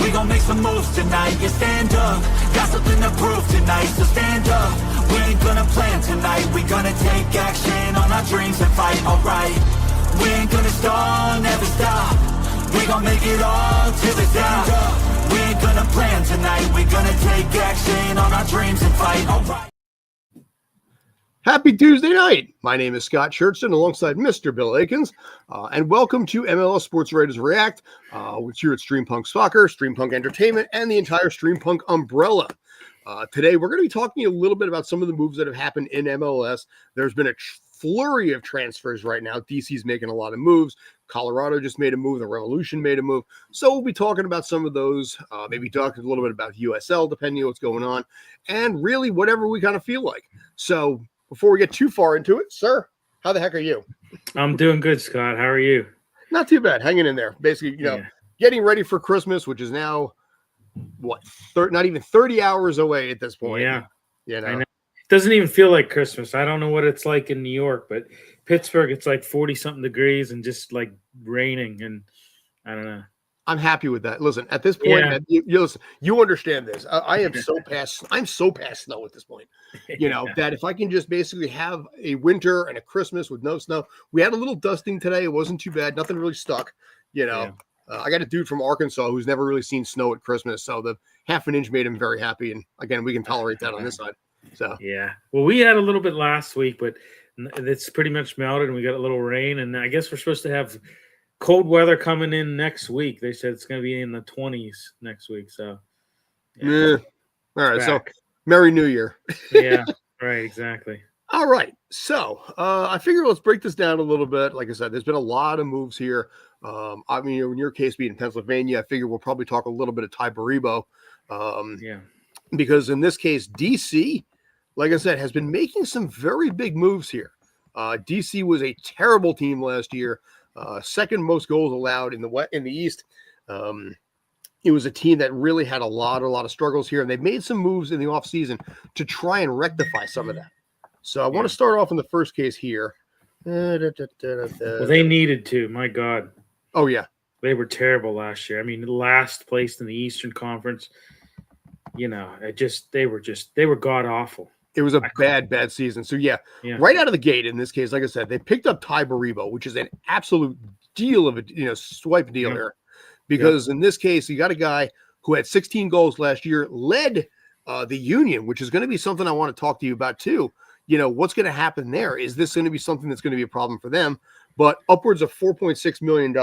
We gon' make some moves tonight, yeah, stand up. Got something to prove tonight, so stand up. We ain't gonna plan tonight, we gonna take action on our dreams and fight, alright. We ain't gonna stall, never stop. We gon' make it all till it's out. We ain't gonna plan tonight, we gonna take action on our dreams and fight, alright. Happy Tuesday night. My name is Scott Churchton alongside Mr. Bill Akins, and welcome to MLS Sports Writers React, which here at Streampunk Soccer, Streampunk Entertainment, and the entire Streampunk umbrella. Today, we're going to be talking a little bit about some of the moves that have happened in MLS. There's been a flurry of transfers right now. DC's making a lot of moves. Colorado just made a move. The Revolution made a move. So we'll be talking about some of those, maybe talking a little bit about USL, depending on what's going on, and really whatever we kind of feel like. So before we get too far into it, sir, how the heck are you? I'm doing good, Scott. How are you? Not too bad. Hanging in there. Basically, getting ready for Christmas, which is now, not even 30 hours away at this point. Yeah. I know. It doesn't even feel like Christmas. I don't know what it's like in New York, but Pittsburgh, it's like 40-something degrees and just like raining. And I don't know. I'm happy with that. Listen, at this point, listen, you understand this. I'm so past snow at this point. That if I can just basically have a winter and a Christmas with no snow. We had a little dusting today. It wasn't too bad. Nothing really stuck. I got a dude from Arkansas who's never really seen snow at Christmas, so the half an inch made him very happy. And again, we can tolerate that on this side. So well, we had a little bit last week, but it's pretty much melted, and we got a little rain. And I guess we're supposed to have cold weather coming in next week. They said it's going to be in the 20s next week. So, all right. So, Merry New Year. Yeah, right. Exactly. All right. So, I figure let's break this down a little bit. Like I said, there's been a lot of moves here. I mean, in your case being in Pennsylvania, I figure we'll probably talk a little bit of Ty Baribo. Because in this case, DC, like I said, has been making some very big moves here. DC was a terrible team last year. Second most goals allowed in the East. It was a team that really had a lot of struggles here, and they made some moves in the offseason to try and rectify some of that. So I want to start off in the first case here. Well, they needed to. My God. Oh yeah, they were terrible last year. I mean, last place in the Eastern Conference. They were god awful. It was a bad season. So right out of the gate, in this case, like I said, they picked up Ty Baribo, which is an absolute deal of a swipe deal here, because in this case, you got a guy who had 16 goals last year, led the Union, which is going to be something I want to talk to you about too. What's going to happen there? Is this going to be something that's going to be a problem for them? But upwards of $4.6 million.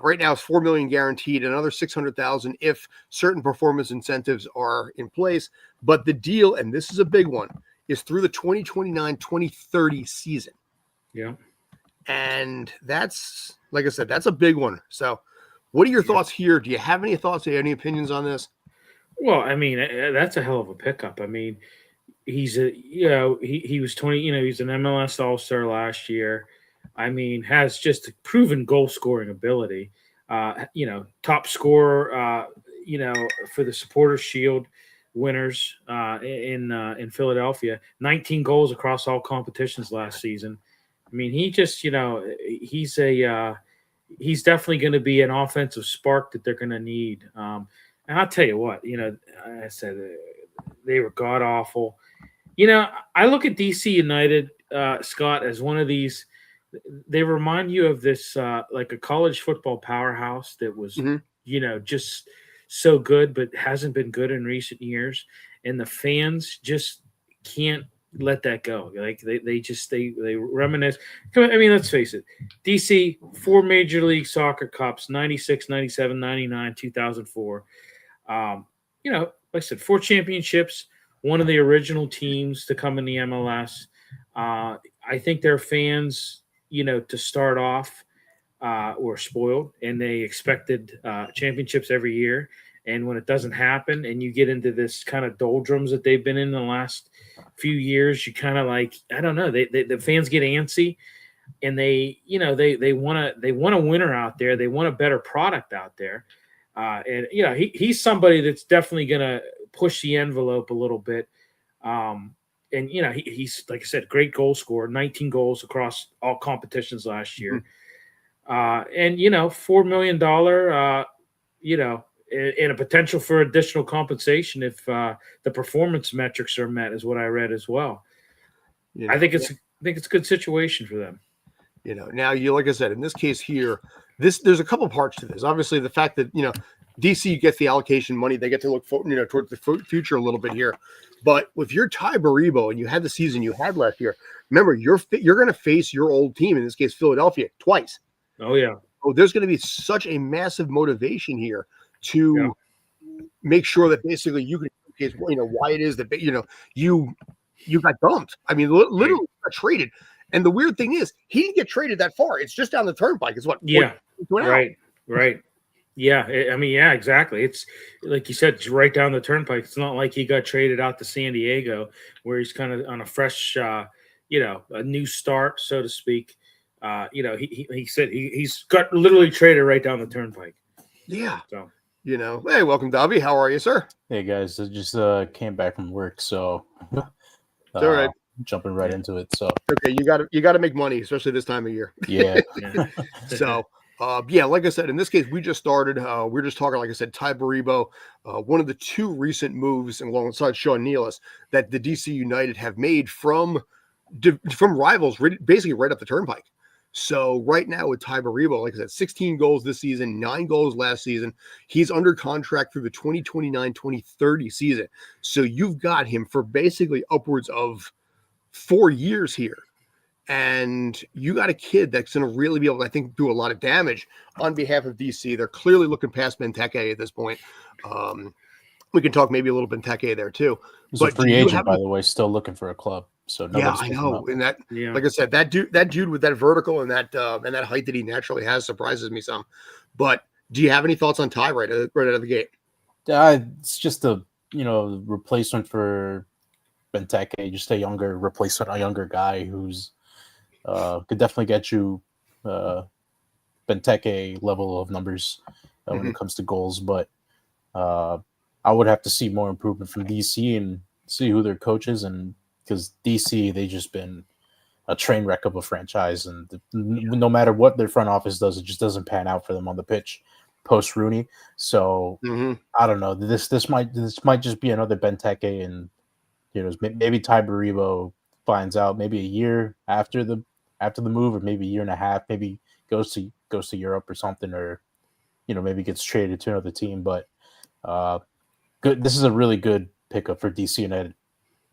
Right now, it's $4 million guaranteed, another $600,000 if certain performance incentives are in place. But the deal, and this is a big one, is through the 2029-2030 season. Yeah. And that's, like I said, that's a big one. So what are your thoughts here? Do you have any thoughts, any opinions on this? Well, I mean, that's a hell of a pickup. I mean, he was 20, he's an MLS All-Star last year. I mean, has just proven goal-scoring ability. Top scorer, for the Supporters Shield winners in Philadelphia. 19 goals across all competitions last season. I mean, he just, he's definitely going to be an offensive spark that they're going to need. And I'll tell you what, I said they were god awful. I look at DC United, Scott, as one of these. They remind you of this like a college football powerhouse that was, just so good, but hasn't been good in recent years. And the fans just can't let that go. Like they reminisce. I mean, let's face it. DC, 4 Major League Soccer Cups, 96, 97, 99, 2004. Like I said, 4 championships, one of the original teams to come in the MLS. I think their fans, to start off, were spoiled, and they expected championships every year. And when it doesn't happen, and you get into this kind of doldrums that they've been in the last few years, you kind of like, I don't know, the fans get antsy, and they want a winner out there. They want a better product out there. And he's somebody that's definitely going to push the envelope a little bit. And he's, like I said, great goal scorer, 19 goals across all competitions last year. And $4 million, and a potential for additional compensation if the performance metrics are met, is what I read as well. I think it's a good situation for them. Now like I said, in this case here, there's a couple parts to this. Obviously, the fact that DC gets the allocation money, they get to look towards the future a little bit here. But if you're Ty Baribo and you had the season you had last year, remember you're going to face your old team, in this case Philadelphia, twice. Oh yeah. So there's going to be such a massive motivation here to make sure that basically you can showcase why it is that you got dumped. I mean, literally got traded. And the weird thing is, he didn't get traded that far. It's just down the turnpike. It's what? Yeah. Right. Yeah. Exactly. It's like you said, it's right down the turnpike. It's not like he got traded out to San Diego, where he's kind of on a fresh, a new start, so to speak. He said he's got literally traded right down the turnpike. Yeah. So, hey, welcome, Dobby. How are you, sir? Hey guys, I just came back from work, so all right. Jumping right into it. So okay, you got to make money, especially this time of year. Yeah. So like I said, in this case, we just started. We're just talking, like I said, Ty Baribo, one of the two recent moves alongside Sean Nealis that the DC United have made from rivals, basically right up the turnpike. So right now with Ty Baribo, like I said, 16 goals this season, 9 goals last season. He's under contract through the 2029-2030 season. So you've got him for basically upwards of 4 years here. And you got a kid that's going to really be able to, I think, do a lot of damage on behalf of DC. They're clearly looking past Benteke at this point. We can talk maybe a little Benteke there too. He's a free agent, by the way, still looking for a club. So I know. And that, like I said, that dude with that vertical and that height that he naturally has surprises me some. But do you have any thoughts on Ty right out of the gate? It's just a replacement for Benteke, just a younger replacement, a younger guy who's could definitely get you Benteke level of numbers when it comes to goals. But I would have to see more improvement from DC and see who their coach is, and because DC, they just been a train wreck of a franchise, and no matter what their front office does, it just doesn't pan out for them on the pitch post Rooney. So I don't know. This might just be another Benteke, and maybe Ty Baribo finds out maybe a year after the move, or maybe a year and a half, maybe goes to Europe or something, or maybe gets traded to another team. But good. This is a really good pickup for DC United.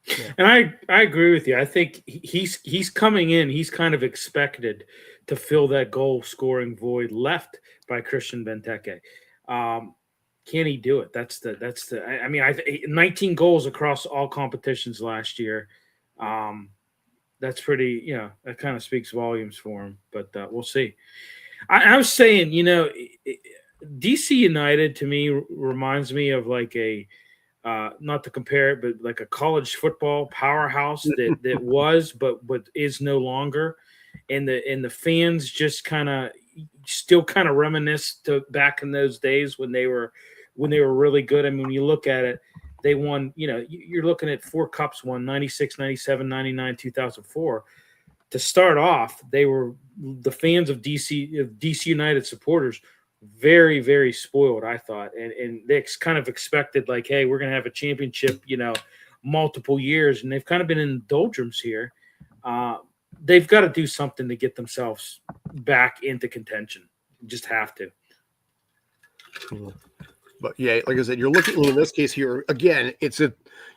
Yeah. And I agree with you. I think he's coming in. He's kind of expected to fill that goal scoring void left by Christian Benteke. Can he do it? That's the. I mean, 19 goals across all competitions last year. That's pretty. That kind of speaks volumes for him. But we'll see. I was saying, DC United to me reminds me of like a. Not to compare it, but like a college football powerhouse that was, but is no longer, and the fans just still reminisce to back in those days when they were really good. I mean, when you look at it, they won. You're looking at 4 cups won: 96, 97, 99, 2004. To start off, they were the fans of DC United supporters. Very, very spoiled, I thought, and they kind of expected like, hey, we're gonna have a championship, multiple years, and they've kind of been in doldrums here. They've got to do something to get themselves back into contention. Just have to. But yeah, like I said, you're looking in this case here again. You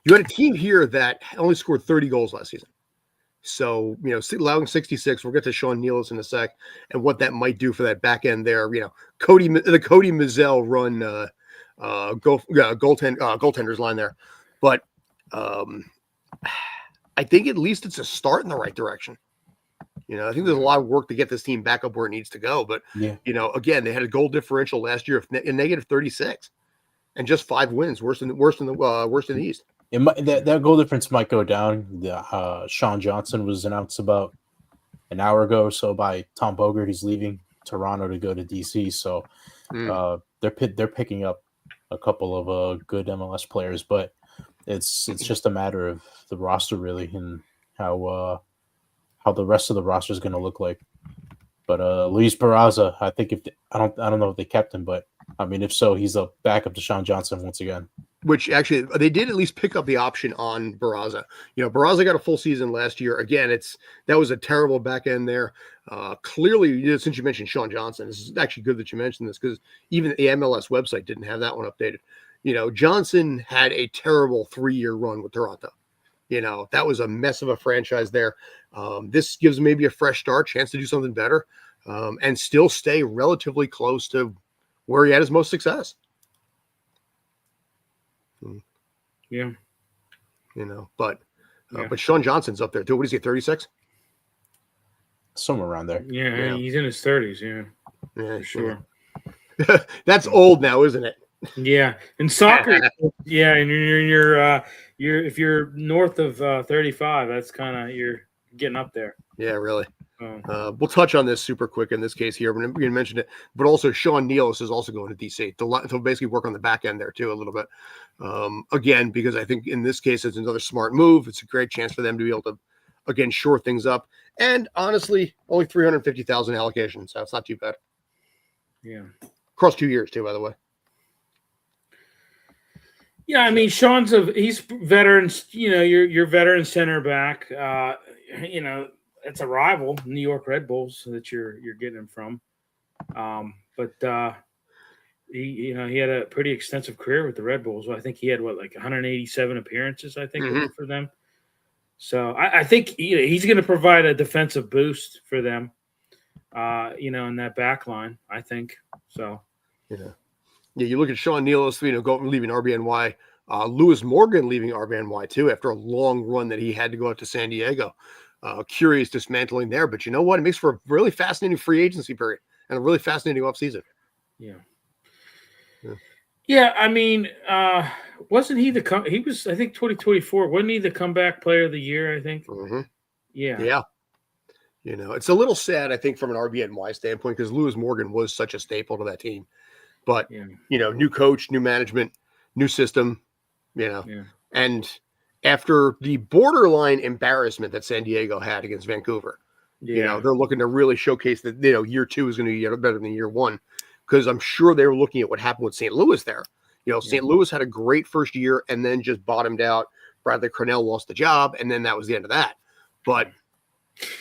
had a team here that only scored 30 goals last season. So, allowing 66, we'll get to Sean Nealis in a sec and what that might do for that back end there. The Cody Mazzell run goaltender's line there. But I think at least it's a start in the right direction. I think there's a lot of work to get this team back up where it needs to go. But, again, they had a goal differential last year of negative 36 and just 5 wins, worse than the East. That goal difference might go down. Sean Johnson was announced about an hour ago or so by Tom Bogert. He's leaving Toronto to go to DC. So they're picking up a couple of good MLS players, but it's just a matter of the roster really and how the rest of the roster is going to look like. But Luis Barraza, I think I don't know if they kept him, but I mean, if so, he's a backup to Sean Johnson once again. Which actually they did at least pick up the option on Barraza. Barraza got a full season last year. Again, that was a terrible back end there. Clearly, since you mentioned Sean Johnson, this is actually good that you mentioned this because even the MLS website didn't have that one updated. Johnson had a terrible 3-year run with Toronto. That was a mess of a franchise there. This gives maybe a fresh start, chance to do something better, and still stay relatively close to where he had his most success. Yeah. But Sean Johnson's up there too. What is he, 36? Somewhere around there. Yeah, he's in his 30s. Yeah, for sure. That's old now, isn't it? Yeah, in soccer, yeah, and you're if you're north of 35, that's kind of you're getting up there. Yeah, really. We'll touch on this super quick in this case here. We're going to mention it, but also Sean Nealis is also going to DC to basically work on the back end there too a little bit. Again, because I think in this case it's another smart move. It's a great chance for them to be able to again shore things up. And honestly, only 350,000 allocation, so it's not too bad. Yeah, across 2 years too, by the way. Yeah, I mean, he's veterans. Your veteran center back. It's a rival, New York Red Bulls, that you're getting him from. But he had a pretty extensive career with the Red Bulls. I think he had 187 appearances. I think for them. So I think he's going to provide a defensive boost for them. In that back line, I think so. Yeah, you look at Sean Nealis, leaving RBNY. Lewis Morgan leaving RBNY too after a long run that he had to go out to San Diego. Curious dismantling there, but you know what? It makes for a really fascinating free agency period and a really fascinating offseason. Yeah. I mean, wasn't he he was, I think 2024, wasn't he the comeback player of the year, I think? Mm-hmm. Yeah. It's a little sad, I think, from an RBNY standpoint, because Lewis Morgan was such a staple to that team. But, new coach, new management, new system, and after the borderline embarrassment that San Diego had against Vancouver, they're looking to really showcase that, year 2 is going to be better than year 1, because I'm sure they were looking at what happened with St. Louis there. St. Louis had a great first year and then just bottomed out. Bradley Cornell lost the job, and then that was the end of that. But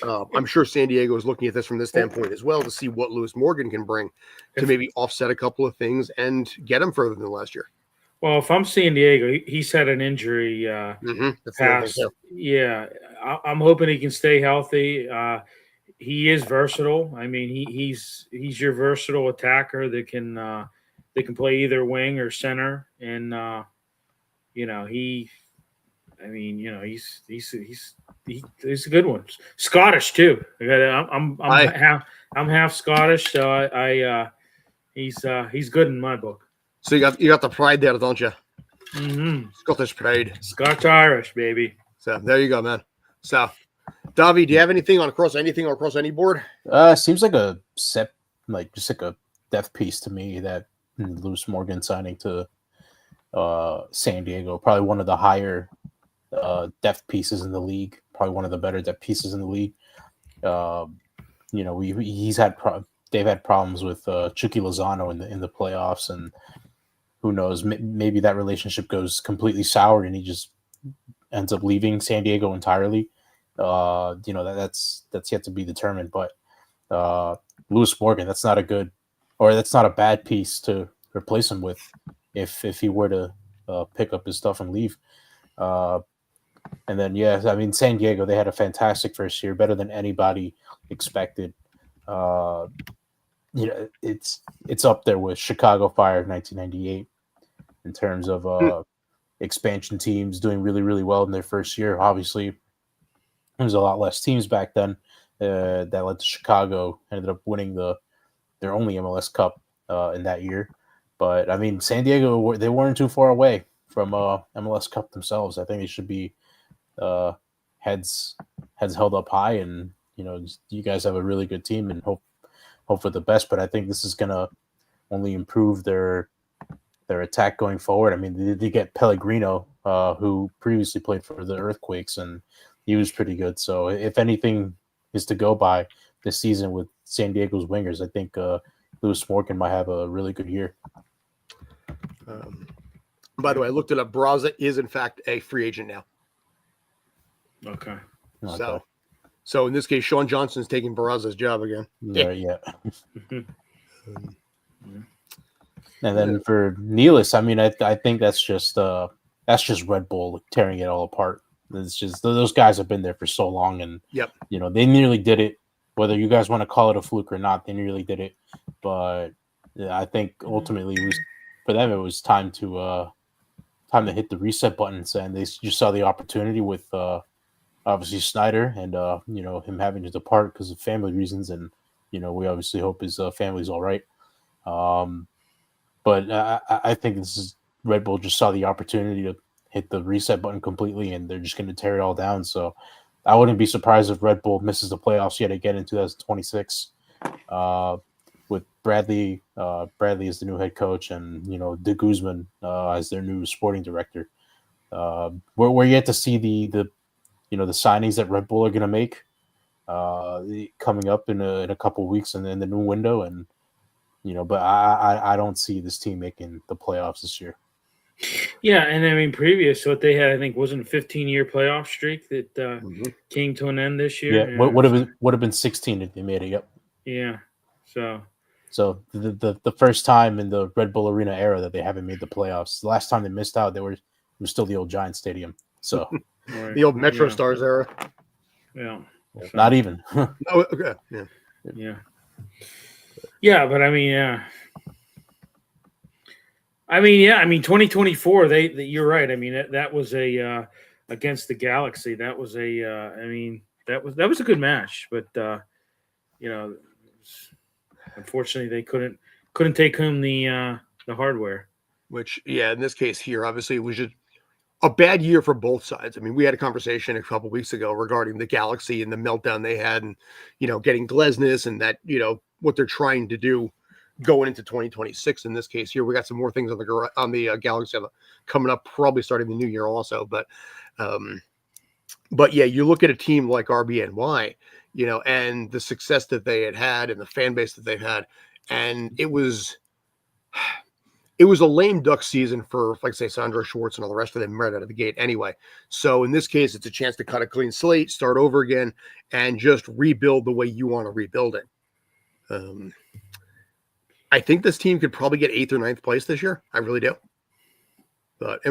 I'm sure San Diego is looking at this from this standpoint as well to see what Lewis Morgan can bring to maybe offset a couple of things and get him further than last year. Well, if I'm San Diego, he's had an injury past. Yeah, I'm hoping he can stay healthy. He is versatile. I mean, he's your versatile attacker that can play either wing or center, and he's a good one. Scottish too. I'm half Scottish, so he's good in my book. So you got the pride there, don't you? Mm-hmm. Scottish pride. Scotch Irish, baby. So there you go, man. So, Davi, do you have anything across any board? Seems like a set, just like a depth piece to me, that Lewis Morgan signing to San Diego. Probably one of the higher depth pieces in the league. Probably one of the better depth pieces in the league. They've had problems with Chucky Lozano in the playoffs, and who knows, maybe that relationship goes completely sour and he just ends up leaving San Diego entirely. That's yet to be determined. But Lewis Morgan, that's not a bad piece to replace him with if he were to pick up his stuff and leave. And then, San Diego, they had a fantastic first year, better than anybody expected. It's up there with Chicago Fire of 1998 in terms of expansion teams doing really, really well in their first year. Obviously, there was a lot less teams back then that led to Chicago ended up winning their only MLS Cup in that year. But San Diego, they weren't too far away from MLS Cup themselves. I think they should be heads held up high, and you guys have a really good team, and hope for the best. But I think this is gonna only improve their attack going forward. They get Pellegrino, who previously played for the Earthquakes, and he was pretty good. So if anything is to go by this season with San Diego's wingers, I think Lewis Morgan might have a really good year. By the way, I looked it up. Barraza is in fact a free agent now. Okay. So in this case, Sean Johnson's taking Barraza's job again. Yeah. And then for Nealis, I mean, I think that's just Red Bull tearing it all apart. It's just those guys have been there for so long, and they nearly did it. Whether you guys want to call it a fluke or not, they nearly did it. But I think ultimately for them it was time to hit the reset button, and they just saw the opportunity with obviously Snyder and him having to depart because of family reasons, and we obviously hope his family's all right. But I think this is Red Bull just saw the opportunity to hit the reset button completely, and they're just going to tear it all down. So I wouldn't be surprised if Red Bull misses the playoffs yet again in 2026 with Bradley. Bradley is the new head coach, and De Guzman as their new sporting director. We're yet to see the signings that Red Bull are going to make coming up in a couple of weeks in the new window, and but I don't see this team making the playoffs this year. Yeah, and I mean, previous what they had, I think, wasn't a 15-year playoff streak that came to an end this year. Yeah, would have been 16 if they made it. Yep. Yeah. So the first time in the Red Bull Arena era that they haven't made the playoffs. The last time they missed out, it was still the old Giant Stadium. So the old Metro Stars era. Yeah. Not even. Oh, okay. Yeah. Yeah, but I mean, 2024. You're right. I mean, that was a against the Galaxy. That was that was a good match, but unfortunately they couldn't take home the hardware. Which, in this case here, obviously, it was just a bad year for both sides. I mean, we had a conversation a couple weeks ago regarding the Galaxy and the meltdown they had, and getting Glesnes and that what they're trying to do going into 2026. In this case here, we got some more things on the Galaxy coming up, probably starting the new year also. But you look at a team like RBNY, and the success that they had and the fan base that they've had, and it was a lame duck season for, like, say, Sandro Schwartz and all the rest of them right out of the gate anyway. So in this case, it's a chance to cut a clean slate, start over again, and just rebuild the way you want to rebuild it. I think this team could probably get 8th or 9th place this year. I really do. But I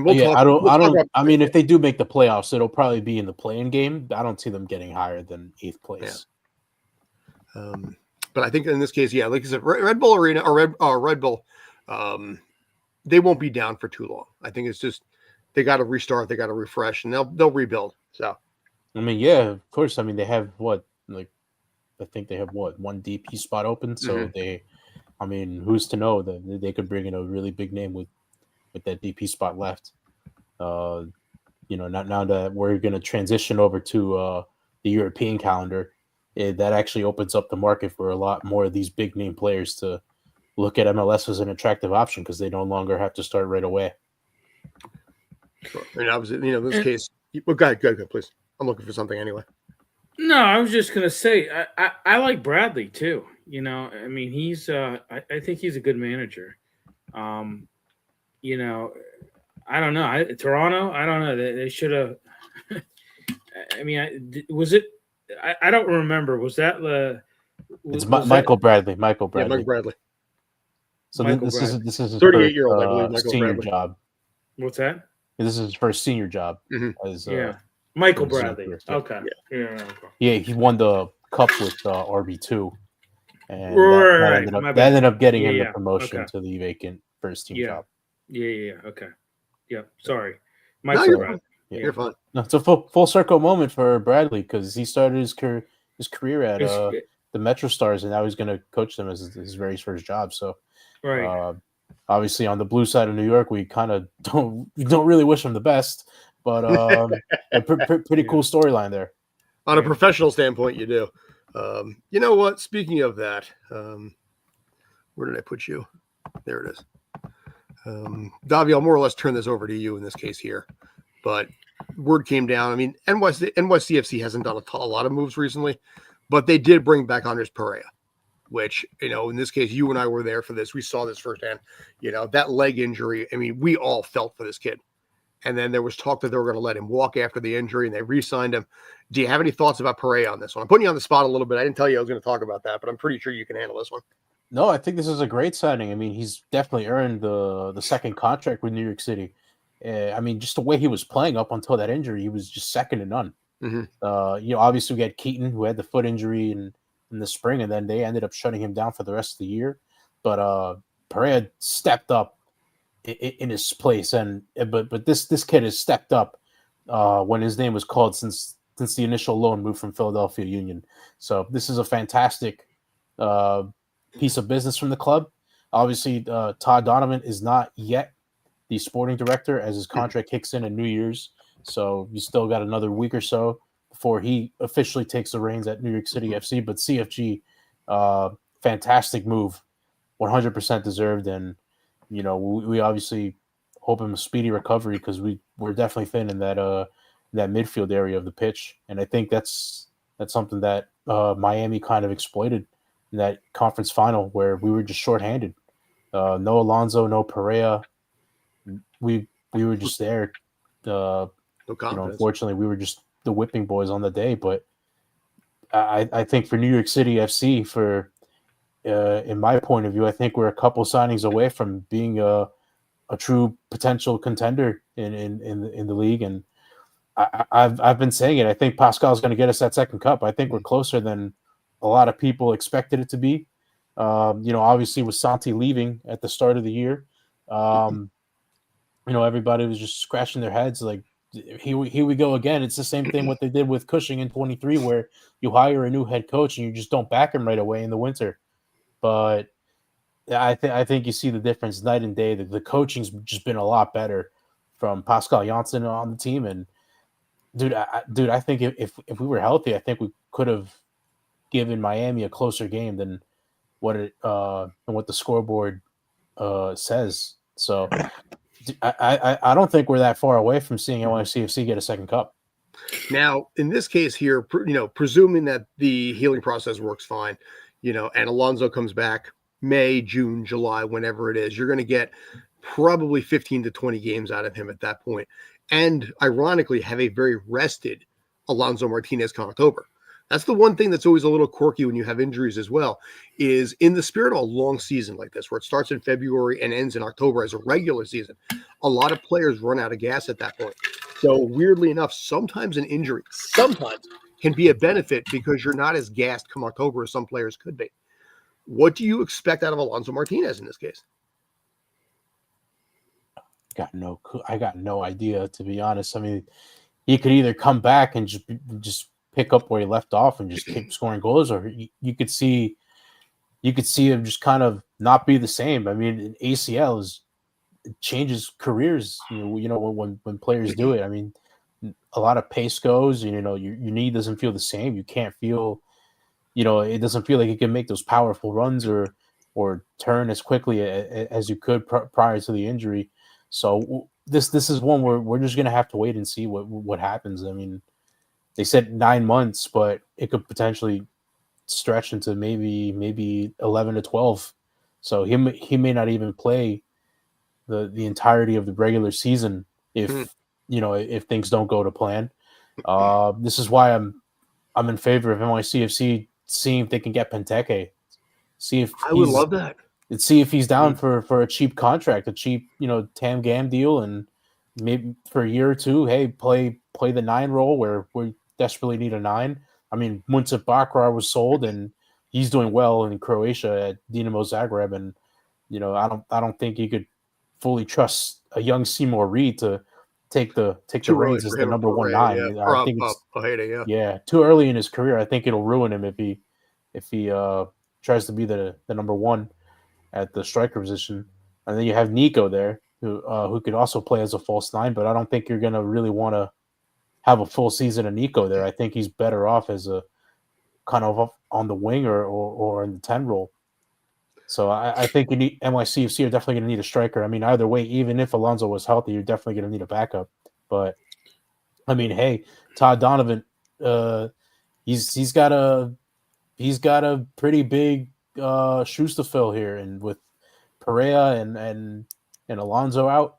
mean, if they do make the playoffs, it'll probably be in the play-in game. I don't see them getting higher than 8th place. Yeah. But I think in this case, like I said, Red Bull Arena or Red Bull, they won't be down for too long. I think it's just they got to restart, they got to refresh, and they'll rebuild. So, I mean, yeah, of course. I mean, they have I think they have one DP spot open. So who's to know that they could bring in a really big name with that DP spot left. Now that we're going to transition over to the European calendar, that actually opens up the market for a lot more of these big name players to look at MLS as an attractive option because they no longer have to start right away. Sure. And obviously, in this case, well, go ahead, please. I'm looking for something anyway. No, I was just gonna say I like Bradley too. I mean, he's I think he's a good manager. I don't know. Toronto, I don't know. They should have. I mean, was it? I don't remember. Was that the? It's Michael Bradley. Michael Bradley. Yeah, Mike Bradley. So this is his 38-year-old, I believe, Michael senior Bradley. job. What's that? This is his first senior job. Mm-hmm. Michael Bradley. Okay. Yeah, he won the cup with RB2, and that ended up getting him the promotion to the vacant first team job. Yeah. Okay. Yeah. Sorry, Michael Bradley. You're fine. No, it's a full circle moment for Bradley because he started his career at the Metro Stars, and now he's going to coach them as his very first job. So, obviously, on the blue side of New York, we kind of don't really wish him the best, but a pretty cool storyline there. On a professional standpoint, you do. You know what? Speaking of that, where did I put you? There it is. Davi, I'll more or less turn this over to you in this case here. But word came down. I mean, NYCFC hasn't done a lot of moves recently, but they did bring back Andres Pereira. which, in this case, you and I were there for this. We saw this firsthand. That leg injury, I mean, we all felt for this kid. And then there was talk that they were going to let him walk after the injury, and they re-signed him. Do you have any thoughts about Perea on this one? I'm putting you on the spot a little bit. I didn't tell you I was going to talk about that, but I'm pretty sure you can handle this one. No, I think this is a great signing. I mean, he's definitely earned the second contract with New York City. I mean, just the way he was playing up until that injury, he was just second to none. Mm-hmm. Obviously we had Keaton, who had the foot injury in the spring, and then they ended up shutting him down for the rest of the year. But Perea stepped up in his place, but this kid has stepped up when his name was called since the initial loan move from Philadelphia Union. So this is a fantastic piece of business from the club. Obviously, Todd Donovan is not yet the sporting director, as his contract kicks in New Year's. So you still got another week or so before he officially takes the reins at New York City FC. But CFG, fantastic move, 100% deserved. And, we obviously hope him a speedy recovery, because we're definitely thin in that midfield area of the pitch. And I think that's something that Miami kind of exploited in that conference final, where we were just shorthanded. No Alonso, no Perea. We were just there. No confidence. Unfortunately, we were just the whipping boys on the day. But I think for New York City FC, in my point of view, I think we're a couple signings away from being a true potential contender in the league. And I've been saying it. I think Pascal's going to get us that second cup. I think we're closer than a lot of people expected it to be. Obviously with Santi leaving at the start of the year, everybody was just scratching their heads like, here we go again. It's the same thing what they did with Cushing in 23, where you hire a new head coach and you just don't back him right away in the winter. But I think you see the difference night and day. The coaching's just been a lot better from Pascal Janssen on the team. And dude, I think if we were healthy, I think we could have given Miami a closer game than what the scoreboard says. So I don't think we're that far away from seeing NYCFC get a second cup. Now, in this case here, presuming that the healing process works fine, and Alonso comes back May, June, July, whenever it is, you're going to get probably 15 to 20 games out of him at that point. And ironically, have a very rested Alonso Martinez come October. That's the one thing that's always a little quirky when you have injuries as well, is in the spirit of a long season like this, where it starts in February and ends in October as a regular season, a lot of players run out of gas at that point. So weirdly enough, sometimes an injury can be a benefit, because you're not as gassed come October as some players could be. What do you expect out of Alonso Martinez in this case? I got no idea, to be honest. I mean, he could either come back and just pick up where he left off and just keep scoring goals, or you could see him just kind of not be the same. I mean, an ACL changes careers. When players do it. I mean, a lot of pace goes. Your knee doesn't feel the same. You can't feel. It doesn't feel like you can make those powerful runs or turn as quickly as you could prior to the injury. So this is one where we're just gonna have to wait and see what happens. I mean, they said 9 months, but it could potentially stretch into maybe 11 to 12. So he may not even play the entirety of the regular season if things don't go to plan. This is why I'm in favor of NYCFC seeing if they can get Benteke. I would love that. And see if he's down for a cheap contract, a cheap Tam Gam deal, and maybe for a year or two, hey, play the 9 role where we desperately need a 9. I mean, Muncif Bakrar was sold, and he's doing well in Croatia at Dinamo Zagreb, and I don't think you could fully trust a young Seymour Reed to take the reins as the number 1 9. Yeah. I think it's too early in his career. I think it'll ruin him if he tries to be the number 1 at the striker position. And then you have Nico there, who could also play as a false 9, but I don't think you're going to really want to have a full season of Nico there. I think he's better off as a kind of on the wing or in the 10 role. So I think you need NYCFC are definitely going to need a striker. I mean, either way, even if Alonso was healthy, you're definitely going to need a backup. But I mean, hey, Todd Donovan, he's got a pretty big shoes to fill here, and with Perea and Alonso out,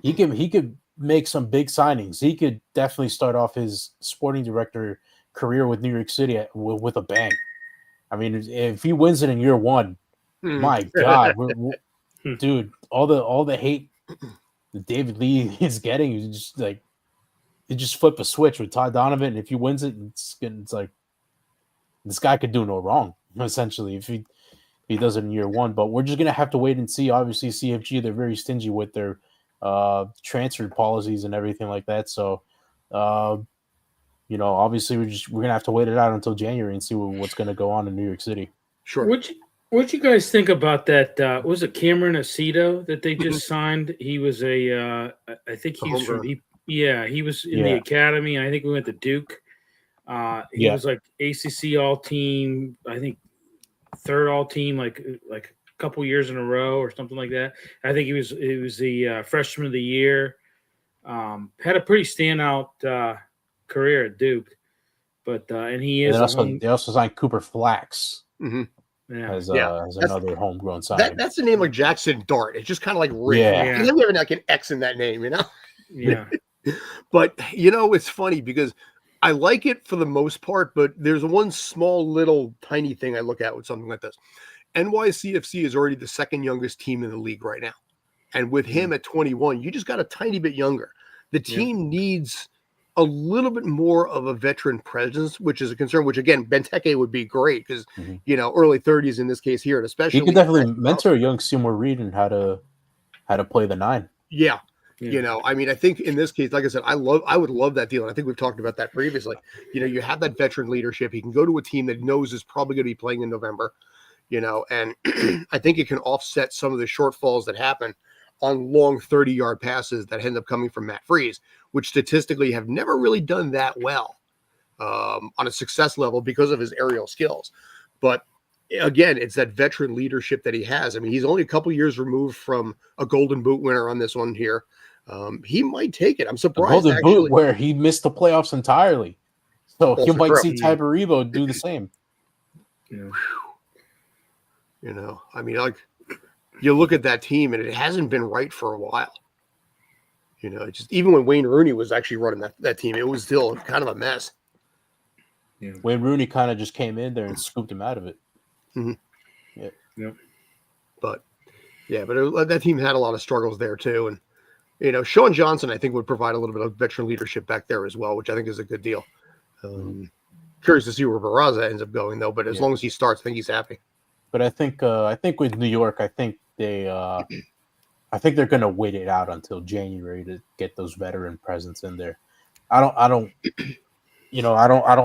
he could make some big signings. He could definitely start off his sporting director career with New York City with a bang. I mean, if he wins it in year one, my God, dude, all the hate that David Lee is getting is just like you just flip a switch with Todd Donovan. And if he wins it, it's like this guy could do no wrong, essentially, if he does it in year one. But we're just gonna have to wait and see. Obviously, CFG, they're very stingy with their transfer policies and everything like that. So obviously we're gonna have to wait it out until January and see what's gonna go on in New York City. Sure. What you guys think about that? Was it Cameron Aceto that they just signed? He was I think he's from he was in the academy. I think we went to Duke. He was like ACC all team. I think third all team, like a couple years in a row or something like that. I think he was the freshman of the year. Had a pretty standout career at Duke, but and he is. They also signed Cooper Flax as another homegrown signing. That's the name like Jackson Dart. It's just kind of like Rick. Yeah. And then we have like an X in that name, Yeah. But it's funny because I like it for the most part, but there's one small little tiny thing I look at with something like this. NYCFC is already the second youngest team in the league right now. And with him at 21, you just got a tiny bit younger. The team needs a little bit more of a veteran presence, which is a concern, which again, Benteke would be great because, early 30s in this case here, and especially. He could definitely mentor young Seymour Reed and how to play the 9. Yeah. I think in this case, like I said, I would love that deal. And I think we've talked about that previously. You have that veteran leadership. He can go to a team that knows is probably going to be playing in November, and I think it can offset some of the shortfalls that happen on long 30-yard passes that end up coming from Matt Freese, which statistically have never really done that well on a success level because of his aerial skills. But again, it's that veteran leadership that he has. I mean, he's only a couple years removed from a Golden Boot winner on this one here. He might take it. I'm surprised. Golden Boot where he missed the playoffs entirely. So you might see Tyberibo do the same. Yeah. I mean, like you look at that team and it hasn't been right for a while. Just even when Wayne Rooney was actually running that team, it was still kind of a mess. Yeah. Wayne Rooney kind of just came in there and scooped him out of it. Mm-hmm. Yeah. But that team had a lot of struggles there too. And, Sean Johnson, I think, would provide a little bit of veteran leadership back there as well, which I think is a good deal. Curious to see where Barraza ends up going, though. But as long as he starts, I think he's happy. But I think with New York, I think they're going to wait it out until January to get those veteran presence in there. I don't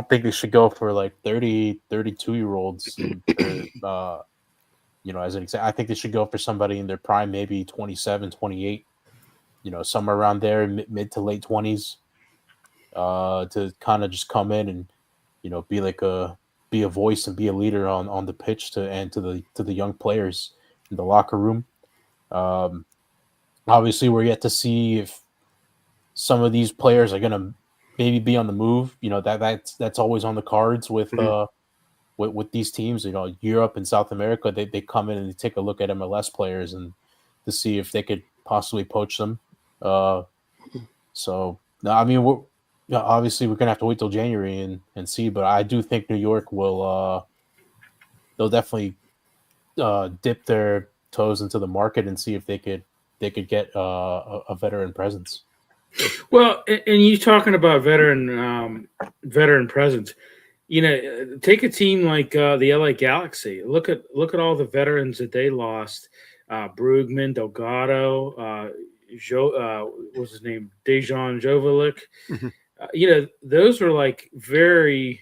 think they should go for like 30, 32-year-olds. As an example, I think they should go for somebody in their prime, maybe 27, 28. Somewhere around there, mid to late 20s, to kind of just come in and, be a voice and be a leader on the pitch to the young players in the locker room. Obviously, we're yet to see if some of these players are going to maybe be on the move. That's always on the cards with these teams. Europe and South America, they come in and they take a look at MLS players and to see if they could possibly poach them. Obviously we're gonna have to wait till January and see, but I do think New York will they'll definitely dip their toes into the market and see if they could get a veteran presence. Well, and you talking about veteran presence, take a team like the LA Galaxy. Look at all the veterans that they lost. Brugman, Delgado, what's his name? Dejan Joveljic. Mm-hmm. Those were like very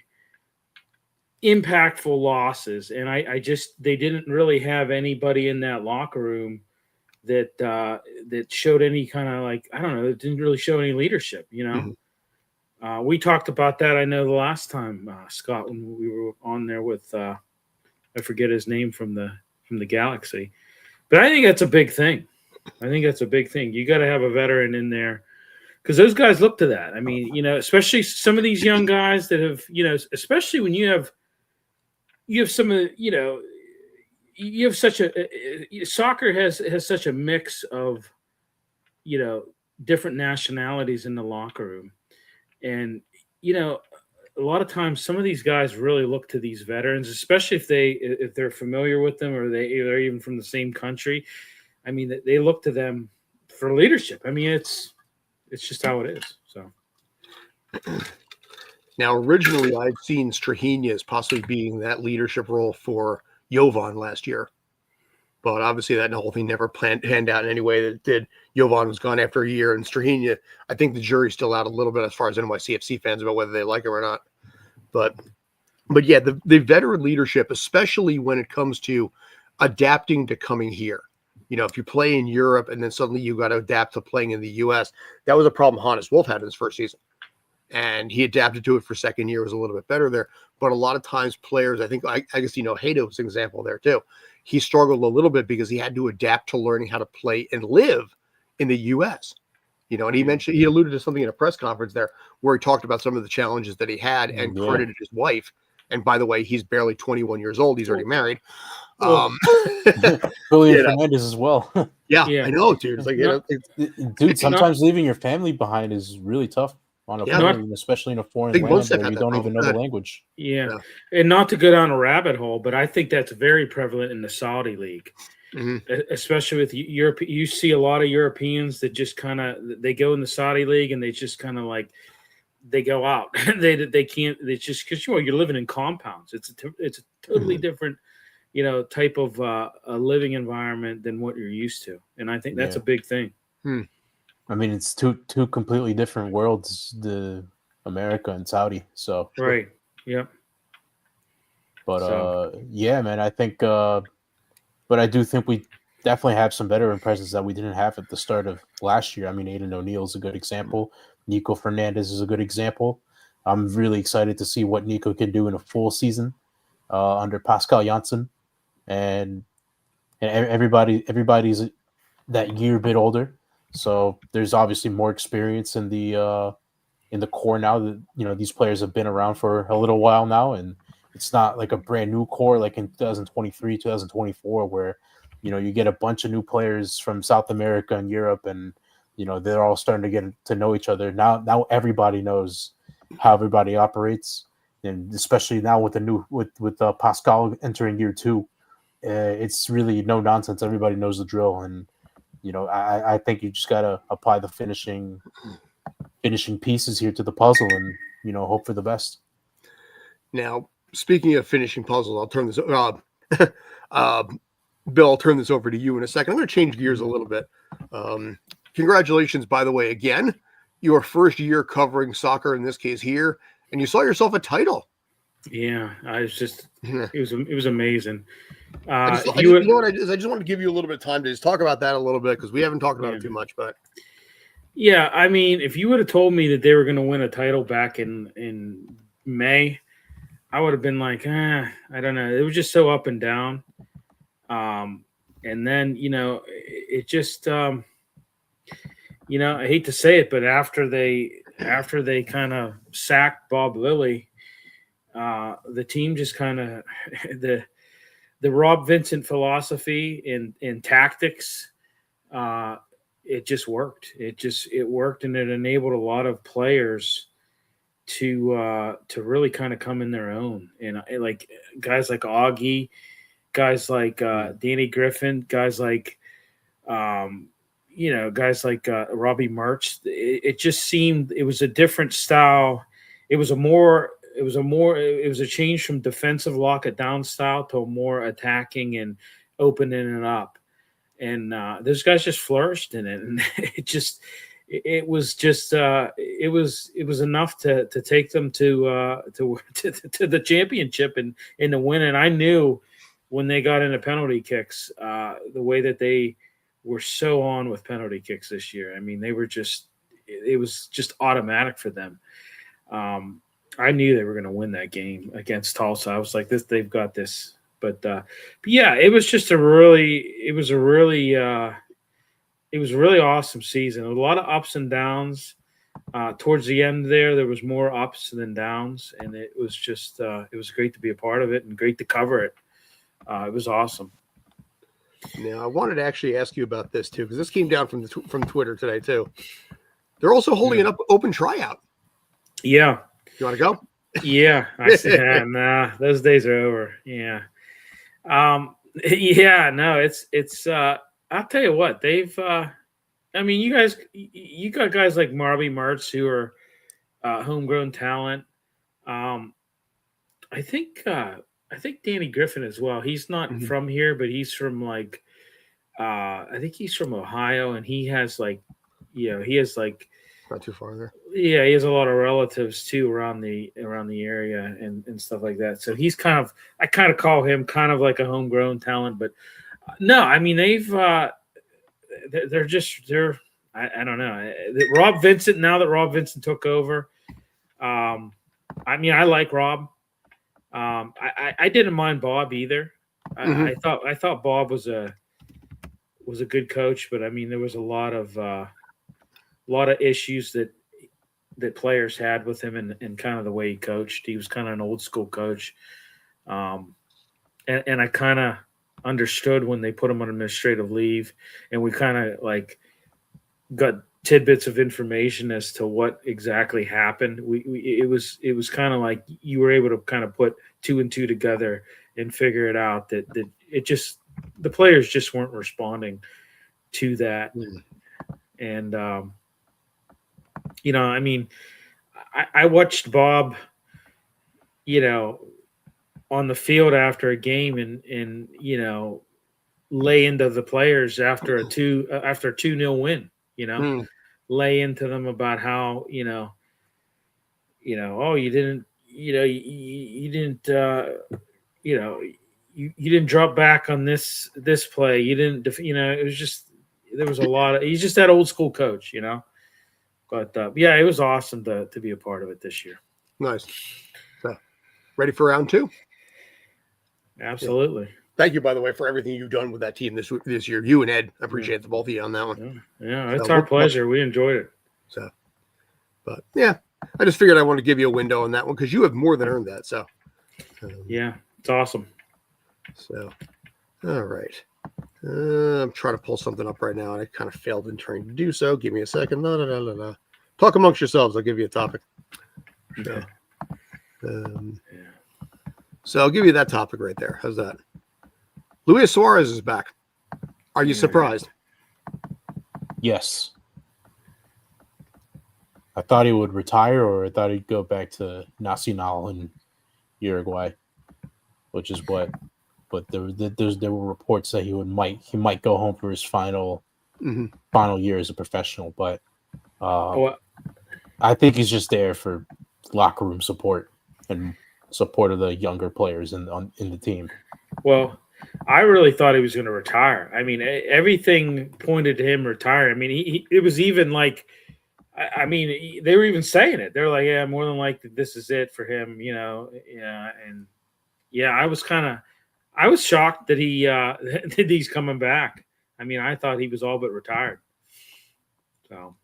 impactful losses, and they didn't really have anybody in that locker room that showed any kind of it didn't really show any leadership. Mm-hmm. We talked about that. I know the last time, Scott, when we were on there with I forget his name from the Galaxy. But I think that's a big thing. You got to have a veteran in there because those guys look to that. I mean, especially some of these young guys that have, especially when you have some of the, you have such a soccer has such a mix of, different nationalities in the locker room. And, a lot of times some of these guys really look to these veterans, especially if they're familiar with them, or they're even from the same country. I mean, they look to them for leadership. I mean, it's just how it is. So now, originally, I'd seen Strahinja as possibly being that leadership role for Jovan last year. But obviously, that whole thing never panned out in any way that it did. Jovan was gone after a year, and Strahinja, I think the jury's still out a little bit as far as NYCFC fans about whether they like him or not. But yeah, the veteran leadership, especially when it comes to adapting to coming here. If you play in Europe and then suddenly you got to adapt to playing in the U.S., that was a problem Hannes Wolf had in his first season. And he adapted to it for second year, was a little bit better there. But a lot of times players, I guess, Hato was an example there too. He struggled a little bit because he had to adapt to learning how to play and live in the U.S. And he alluded to something in a press conference there where he talked about some of the challenges that he had and credited his wife. And by the way, he's barely 21 years old. He's already married. Julian Fernandez as well. Yeah, I know, dude. It's like, dude, sometimes leaving your family behind is really tough on a plane, especially in a foreign land where you don't even know the language. Yeah, and not to go down a rabbit hole, but I think that's very prevalent in the Saudi league, especially with Europe. You see a lot of Europeans that just kind of they go in the Saudi league and they just kind of like they go out. they can't. They just because you're living in compounds. It's a totally different type of a living environment than what you're used to, and I think that's a big thing. I mean, it's two completely different worlds, the America and Saudi. So right, yep. But yeah, man, I think, but I do think we definitely have some veteran presence that we didn't have at the start of last year. I mean, Aiden O'Neal is a good example. Nico Fernandez is a good example. I'm really excited to see what Nico can do in a full season under Pascal Janssen, and everybody's that year a bit older. So there's obviously more experience in the core now that these players have been around for a little while now, and it's not like a brand new core like in 2023, 2024, where you get a bunch of new players from South America and Europe, and they're all starting to get to know each other. Now everybody knows how everybody operates, and especially now with Pascal entering year 2, it's really no nonsense. Everybody knows the drill, and I think you just gotta apply the finishing pieces here to the puzzle, and hope for the best. Now, speaking of finishing puzzles, I'll turn this. Bill, I'll turn this over to you in a second. I'm going to change gears a little bit. Congratulations, by the way, again, your first year covering soccer, in this case here, and you saw yourself a title. Yeah, I was just it was amazing. I just wanted to give you a little bit of time to just talk about that a little bit because we haven't talked about it too much. But yeah, I mean, if you would have told me that they were going to win a title back in May, I would have been like, I don't know. It was just so up and down. And then it just I hate to say it, but after they kind of sacked Bob Lilly, the team just kind of the Rob Vincent philosophy in tactics, it just worked. It worked, and it enabled a lot of players to really kind of come in their own. And like guys like Augie, guys like Danny Griffin, guys like Robbie Mertz. It just seemed it was a different style. It was a change from defensive lock it down style to a more attacking and opening it up. And those guys just flourished in it, and it was enough to take them to the championship and to win. And I knew when they got into penalty kicks, the way that they were so on with penalty kicks this year. I mean, it was just automatic for them. I knew they were going to win that game against Tulsa. I was like, they've got this. But yeah, it was just a really awesome season. A lot of ups and downs. Towards the end there was more ups than downs, and it was just it was great to be a part of it and great to cover it. It was awesome. Now, I wanted to actually ask you about this too, because this came down from from Twitter today too. They're also holding an open tryout. Yeah. You want to go? Yeah. I said, nah, those days are over. Yeah. Yeah, no, it's I'll tell you what, they've I mean, you got guys like Marby Mertz who are homegrown talent. I think Danny Griffin as well. He's not from here, but he's from like I think he's from Ohio, and he has like he has like Not too far there. Yeah, he has a lot of relatives too around the area and stuff like that. So he's I kind of call him kind of like a homegrown talent, but no, I mean they're I don't know. Rob Vincent, now that Rob Vincent took over, I mean I like Rob. I didn't mind Bob either. I thought Bob was a good coach, but I mean there was a lot of issues that players had with him and kind of the way he coached. He was kind of an old school coach. And I kind of understood when they put him on administrative leave, and we kind of like got tidbits of information as to what exactly happened. It was kind of like you were able to kind of put two and two together and figure it out that the players just weren't responding to that. And, I mean, I watched Bob, on the field after a game and lay into the players after a 2-0 win, lay into them about how, oh, you didn't, you didn't, you didn't drop back on this play. You didn't, it was just, there was a lot of, he's just that old school coach, But yeah, it was awesome to be a part of it this year. Nice. So, ready for round 2? Absolutely. Yeah. Thank you, by the way, for everything you've done with that team this year. You and Ed, I appreciate the both of you on that one. Yeah, it's our pleasure. We enjoyed it. So, but yeah, I just figured I wanted to give you a window on that one because you have more than earned that. So, yeah, it's awesome. So, all right. I'm trying to pull something up right now, and I kind of failed in trying to do so. Give me a second. Talk amongst yourselves. I'll give you a topic. Okay. So I'll give you that topic right there. How's that? Luis Suarez is back. Are you surprised? Yes. I thought he would retire, or I thought he'd go back to Nacional in Uruguay, which is what. But there were reports that he might go home for his final year as a professional. But I think he's just there for locker room support and support of the younger players in the team. Well, I really thought he was going to retire. I mean, everything pointed to him retiring. I mean, it was even like, I mean, they were even saying it. They're like, yeah, more than likely this is it for him, Yeah, and yeah, I was shocked that that he's coming back. I mean, I thought he was all but retired. So,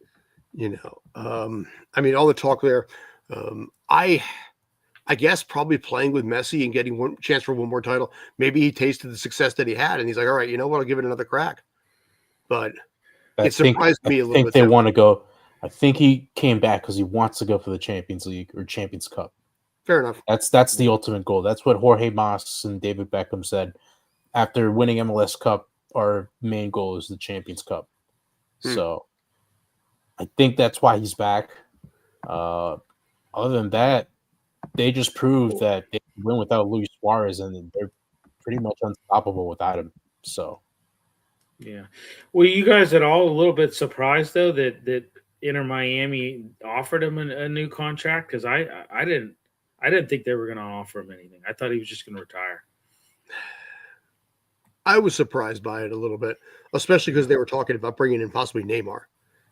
I mean, all the talk there. I guess probably playing with Messi and getting one chance for one more title. Maybe he tasted the success that he had, and he's like, all right, you know what? I'll give it another crack. But it surprised me a little bit. I think they want to go. I think he came back because he wants to go for the Champions League or Champions Cup. Fair enough. That's the ultimate goal. That's what Jorge Mas and David Beckham said. After winning MLS Cup, our main goal is the Champions Cup. So I think that's why he's back. Other than that, they just proved that they can win without Luis Suarez, and they're pretty much unstoppable without him. So, yeah. Were you guys at all a little bit surprised though that Inter Miami offered him a new contract? Because I didn't think they were going to offer him anything. I thought he was just going to retire. I was surprised by it a little bit, especially because they were talking about bringing in possibly Neymar.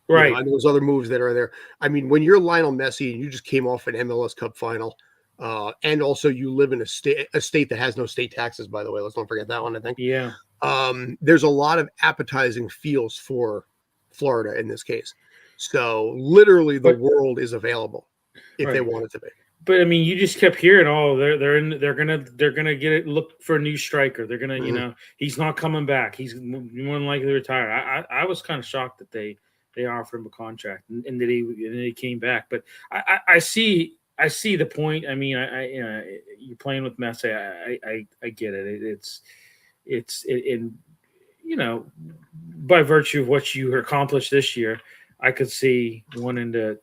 Right. And those other moves that are there. I mean, when you're Lionel Messi and you just came off an MLS Cup final, and also you live in a state that has no state taxes, by the way. Let's not forget that one, I think. Yeah. There's a lot of appetizing feels for Florida in this case. So literally the world is available if they want it to be. But I mean, you just kept hearing, oh, they're gonna get it. Look for a new striker. They're gonna, he's not coming back. He's more than likely to retire. I was kind of shocked that they offered him a contract and that he came back. But I see the point. I mean, you're playing with Messi. I get it. It's by virtue of what you accomplished this year, I could see wanting to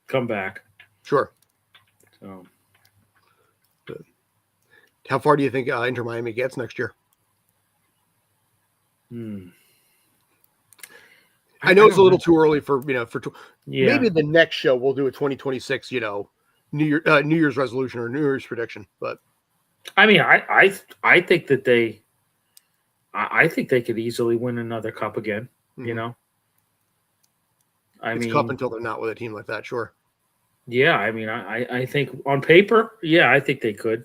come back. Sure. So, how far do you think Inter Miami gets next year? I know it's a little too early for maybe the next show we'll do a 2026 New Year's resolution or New Year's prediction. But I mean, I think that I think they could easily win another cup again. it's cup until they're not with a team like that. Sure. Yeah, I mean, I think on paper, I think they could,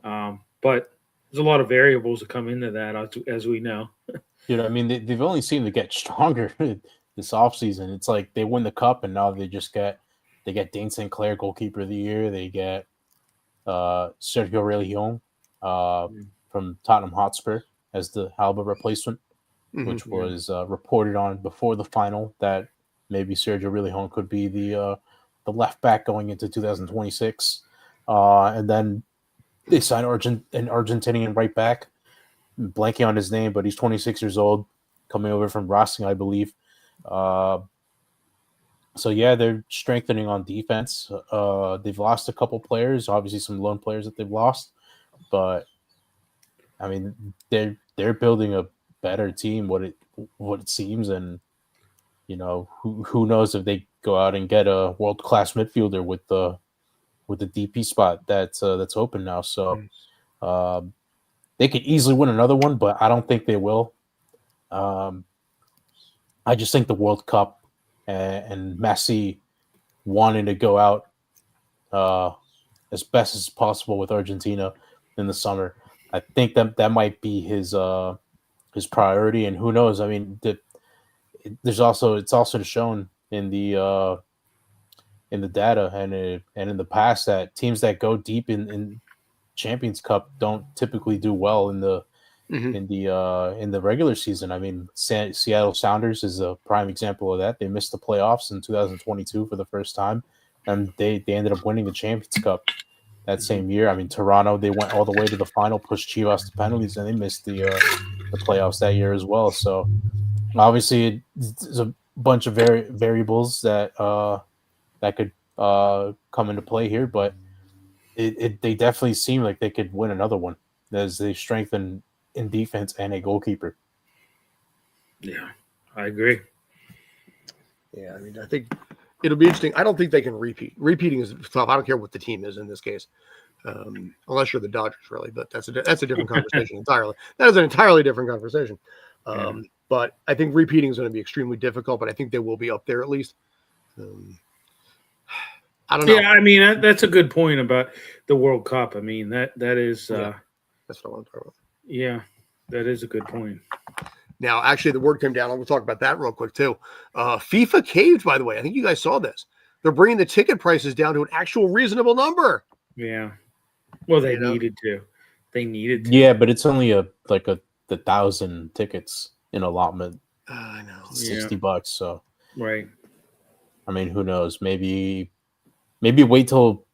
but there's a lot of variables that come into that, as we know. I mean, they've only seemed to get stronger this offseason. It's like they win the cup, and now they get Dane Sinclair, goalkeeper of the year. They get Sergio Reguilon from Tottenham Hotspur as the Alba replacement, which was reported on before the final that maybe Sergio Reguilon could be the left back going into 2026. And then they signed an Argentinian right back, blanking on his name, but he's 26 years old, coming over from Racing, I believe. So, they're strengthening on defense. They've lost a couple players, obviously some loan players that they've lost. But, I mean, they're building a better team, what it seems, and who knows if they go out and get a world-class midfielder with the DP spot that's open now. So they could easily win another one, but I don't think they will. I just think the World Cup and Messi wanting to go out as best as possible with Argentina in the summer, I think that might be his priority. And who knows? I mean, it's also shown in the data and in the past that teams that go deep in Champions Cup don't typically do well in the regular season. I mean, Seattle Sounders is a prime example of that. They missed the playoffs in 2022 for the first time, and they ended up winning the Champions Cup that same year. I mean, Toronto, they went all the way to the final, pushed Chivas to penalties, and they missed the playoffs that year as well. So obviously, there's a bunch of variables that could come into play here, but they definitely seem like they could win another one as they strengthen in defense and a goalkeeper. Yeah, I agree. Yeah, I mean, I think it'll be interesting. I don't think they can repeat. Repeating is tough. I don't care what the team is in this case, unless you're the Dodgers, really. But that's a different conversation entirely. That is an entirely different conversation. But I think repeating is going to be extremely difficult. But I think they will be up there at least. I don't know. Yeah, I mean that's a good point about the World Cup. I mean that is that's what I want to talk about. Yeah, that is a good point. Now, actually, the word came down. We'll talk about that real quick too. FIFA caved, by the way. I think you guys saw this. They're bringing the ticket prices down to an actual reasonable number. Yeah. Well, they needed to. They needed to. Yeah, but it's only the 1,000 tickets in allotment. I know. $60. So right. I mean, who knows? Maybe wait till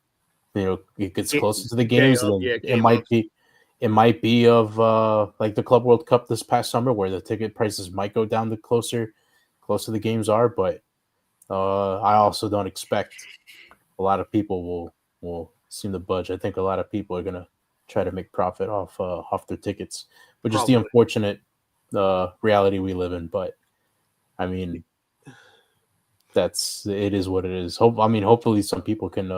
it gets closer to the games. It might be of like the Club World Cup this past summer, where the ticket prices might go down the closer the games are. But I also don't expect a lot of people will seem to budge. I think a lot of people are gonna try to make profit off their tickets, which is the unfortunate reality we live in. But I mean, it is what it is. Hopefully some people can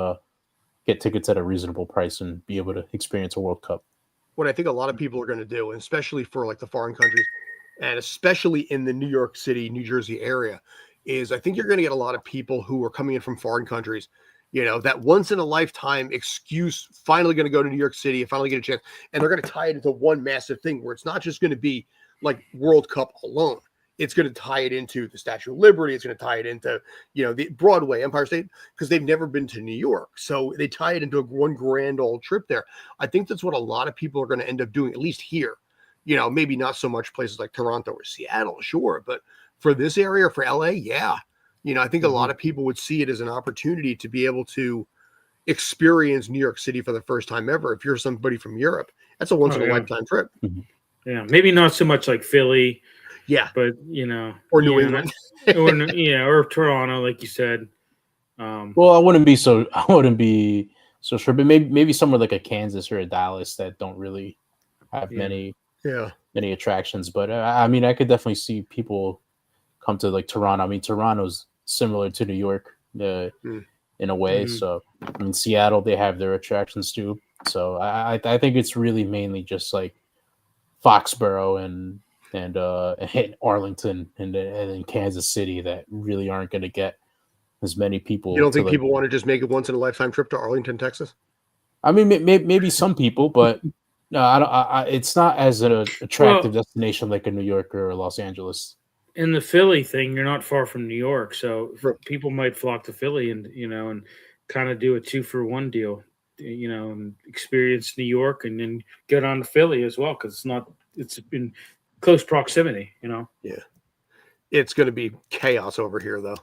get tickets at a reasonable price and be able to experience a World Cup. What I think a lot of people are going to do, and especially for like the foreign countries, and especially in the New York City, New Jersey area, is I think you're going to get a lot of people who are coming in from foreign countries, that once in a lifetime excuse, finally going to go to New York City and finally get a chance. And they're going to tie it into one massive thing where it's not just going to be like World Cup alone. it's going to tie it into the Statue of Liberty. It's going to tie it into, the Broadway, Empire State, because they've never been to New York. So they tie it into one grand old trip there. I think that's what a lot of people are going to end up doing, at least here. Maybe not so much places like Toronto or Seattle, sure. But for this area, for LA, yeah. I think a lot of people would see it as an opportunity to be able to experience New York City for the first time ever. If you're somebody from Europe, that's a once in a lifetime trip. Yeah. Maybe not so much like Philly. Yeah. But, or New England. or Toronto, like you said. Well, I wouldn't be so sure, but maybe somewhere like a Kansas or a Dallas that don't really have many attractions. But I mean, I could definitely see people come to like Toronto. I mean, Toronto's similar to New York in a way. So I mean, Seattle, they have their attractions too. So I think it's really mainly just like Foxborough and Arlington and Kansas City that really aren't going to get as many people. You don't think people want to just make a once in a lifetime trip to Arlington, Texas? I mean, maybe some people, but no, it's not as an attractive destination like a New York or Los Angeles. In the Philly thing, you're not far from New York, so people might flock to Philly and and kind of do a 2-for-1 deal, and experience New York and then get on to Philly as well because it's in close proximity, Yeah, it's going to be chaos over here, though.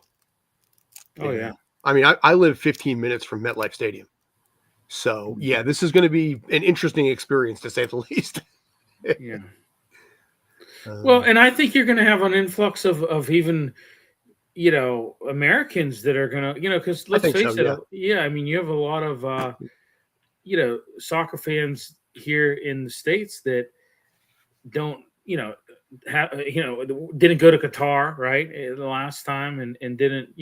Oh yeah. I mean, I live 15 minutes from MetLife Stadium, so yeah, this is going to be an interesting experience to say the least. Yeah. Well, and I think you're going to have an influx of even, Americans that are going to, because let's face it. Yeah. I mean, you have a lot of, soccer fans here in the States that don't, didn't go to Qatar, right, the last time and didn't,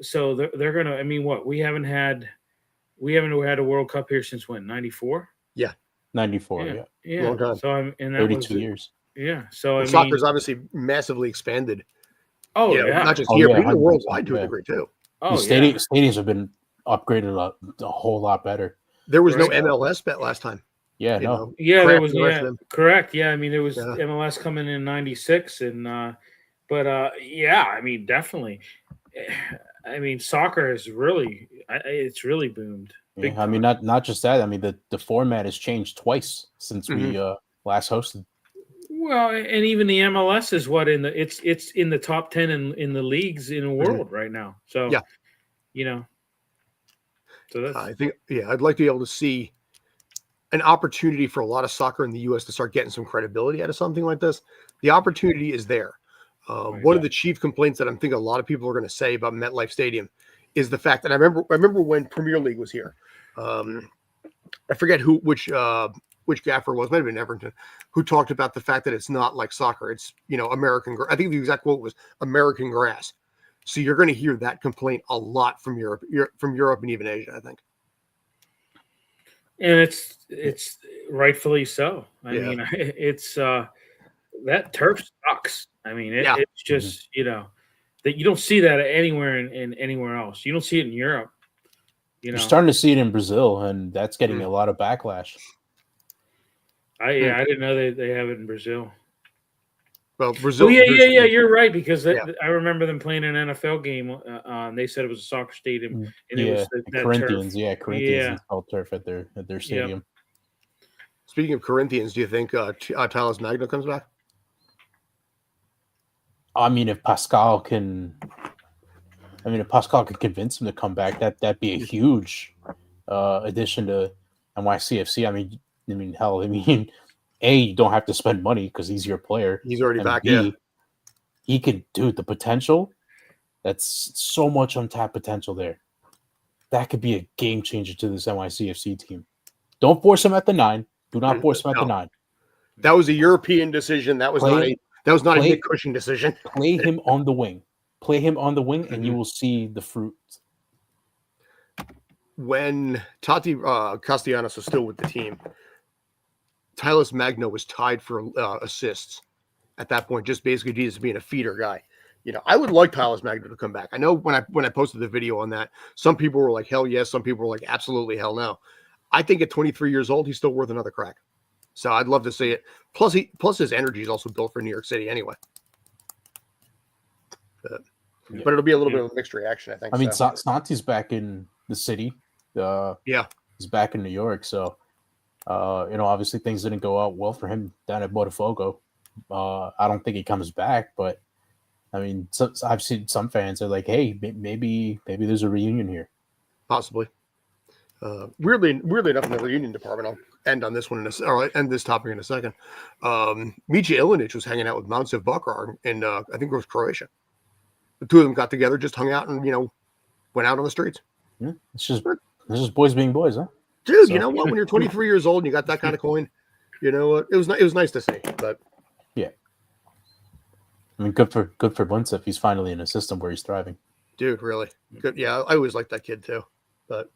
so they're going to, I mean, we haven't had a World Cup here since when, 94? Yeah. 94. Yeah. Long time. So and that 32 years. Yeah. So soccer's obviously massively expanded. Oh yeah. Not just here, but even worldwide to a degree too. Oh, stadiums have been upgraded a whole lot better. There was no MLS bet last time. Yeah, no. There was correct. Yeah, I mean there was MLS coming in '96, and I mean definitely. I mean soccer is really it's really boomed. Yeah, I mean not just that. I mean the format has changed twice since we last hosted. Well, and even the MLS is it's in the top 10 in the leagues in the world right now. So so that's I think I'd like to be able to see an opportunity for a lot of soccer in the U.S. to start getting some credibility out of something like this. The opportunity is there. One of the chief complaints that I'm thinking a lot of people are going to say about MetLife Stadium is the fact that I remember when Premier League was here. I forget which gaffer it was, might have been Everton, who talked about the fact that it's not like soccer. It's, American. I think the exact quote was American grass. So you're going to hear that complaint a lot from Europe, and even Asia, I think. And it's rightfully so. I mean, it's that turf sucks. I mean, it's just that you don't see that anywhere in anywhere else. You don't see it in Europe. You're starting to see it in Brazil, and that's getting a lot of backlash. I didn't know they have it in Brazil. Well, Brazil. Oh, yeah. You're right because I remember them playing an NFL game. They said it was a soccer stadium, and it was that Corinthians. turf. Yeah, Corinthians installed turf at their stadium. Yep. Speaking of Corinthians, do you think Thales Magno comes back? I mean, if Pascal can convince him to come back, that'd be a huge addition to NYCFC. I mean, hell, A, you don't have to spend money because he's your player. He's already back. B, he could do the potential. That's so much untapped potential there. That could be a game changer to this NYCFC team. Don't force him at the 9. Do not force him at the 9. That was a European decision. That was not a Nick Cushing decision. Play him on the wing. And you will see the fruit. When Tati Castellanos was still with the team, Thales Magno was tied for assists at that point, just basically just being a feeder guy. I would like Thales Magno to come back. I know when I posted the video on that, some people were like, hell yes. Some people were like, absolutely hell no. I think at 23 years old, he's still worth another crack. So I'd love to see it. Plus his energy is also built for New York City anyway. But it'll be a little bit of a mixed reaction, I think. I mean, Santi's back in the city. He's back in New York, so obviously things didn't go out well for him down at Botafogo. I don't think he comes back, but I mean, I've seen some fans are like, "Hey, maybe there's a reunion here." Possibly. Weirdly enough, in the reunion department, I'll end on this one or end this topic in a second. Mija Ilinic was hanging out with Mountsev Bakar in I think it was Croatia. The two of them got together, just hung out, and went out on the streets. Yeah, it's just boys being boys, huh? Dude, so, you know what? When you're 23 years old and you got that kind of coin, you know what? It was nice to see. But yeah, I mean, good for Mountsev. He's finally in a system where he's thriving. Dude, really good. Yeah, I always liked that kid too. But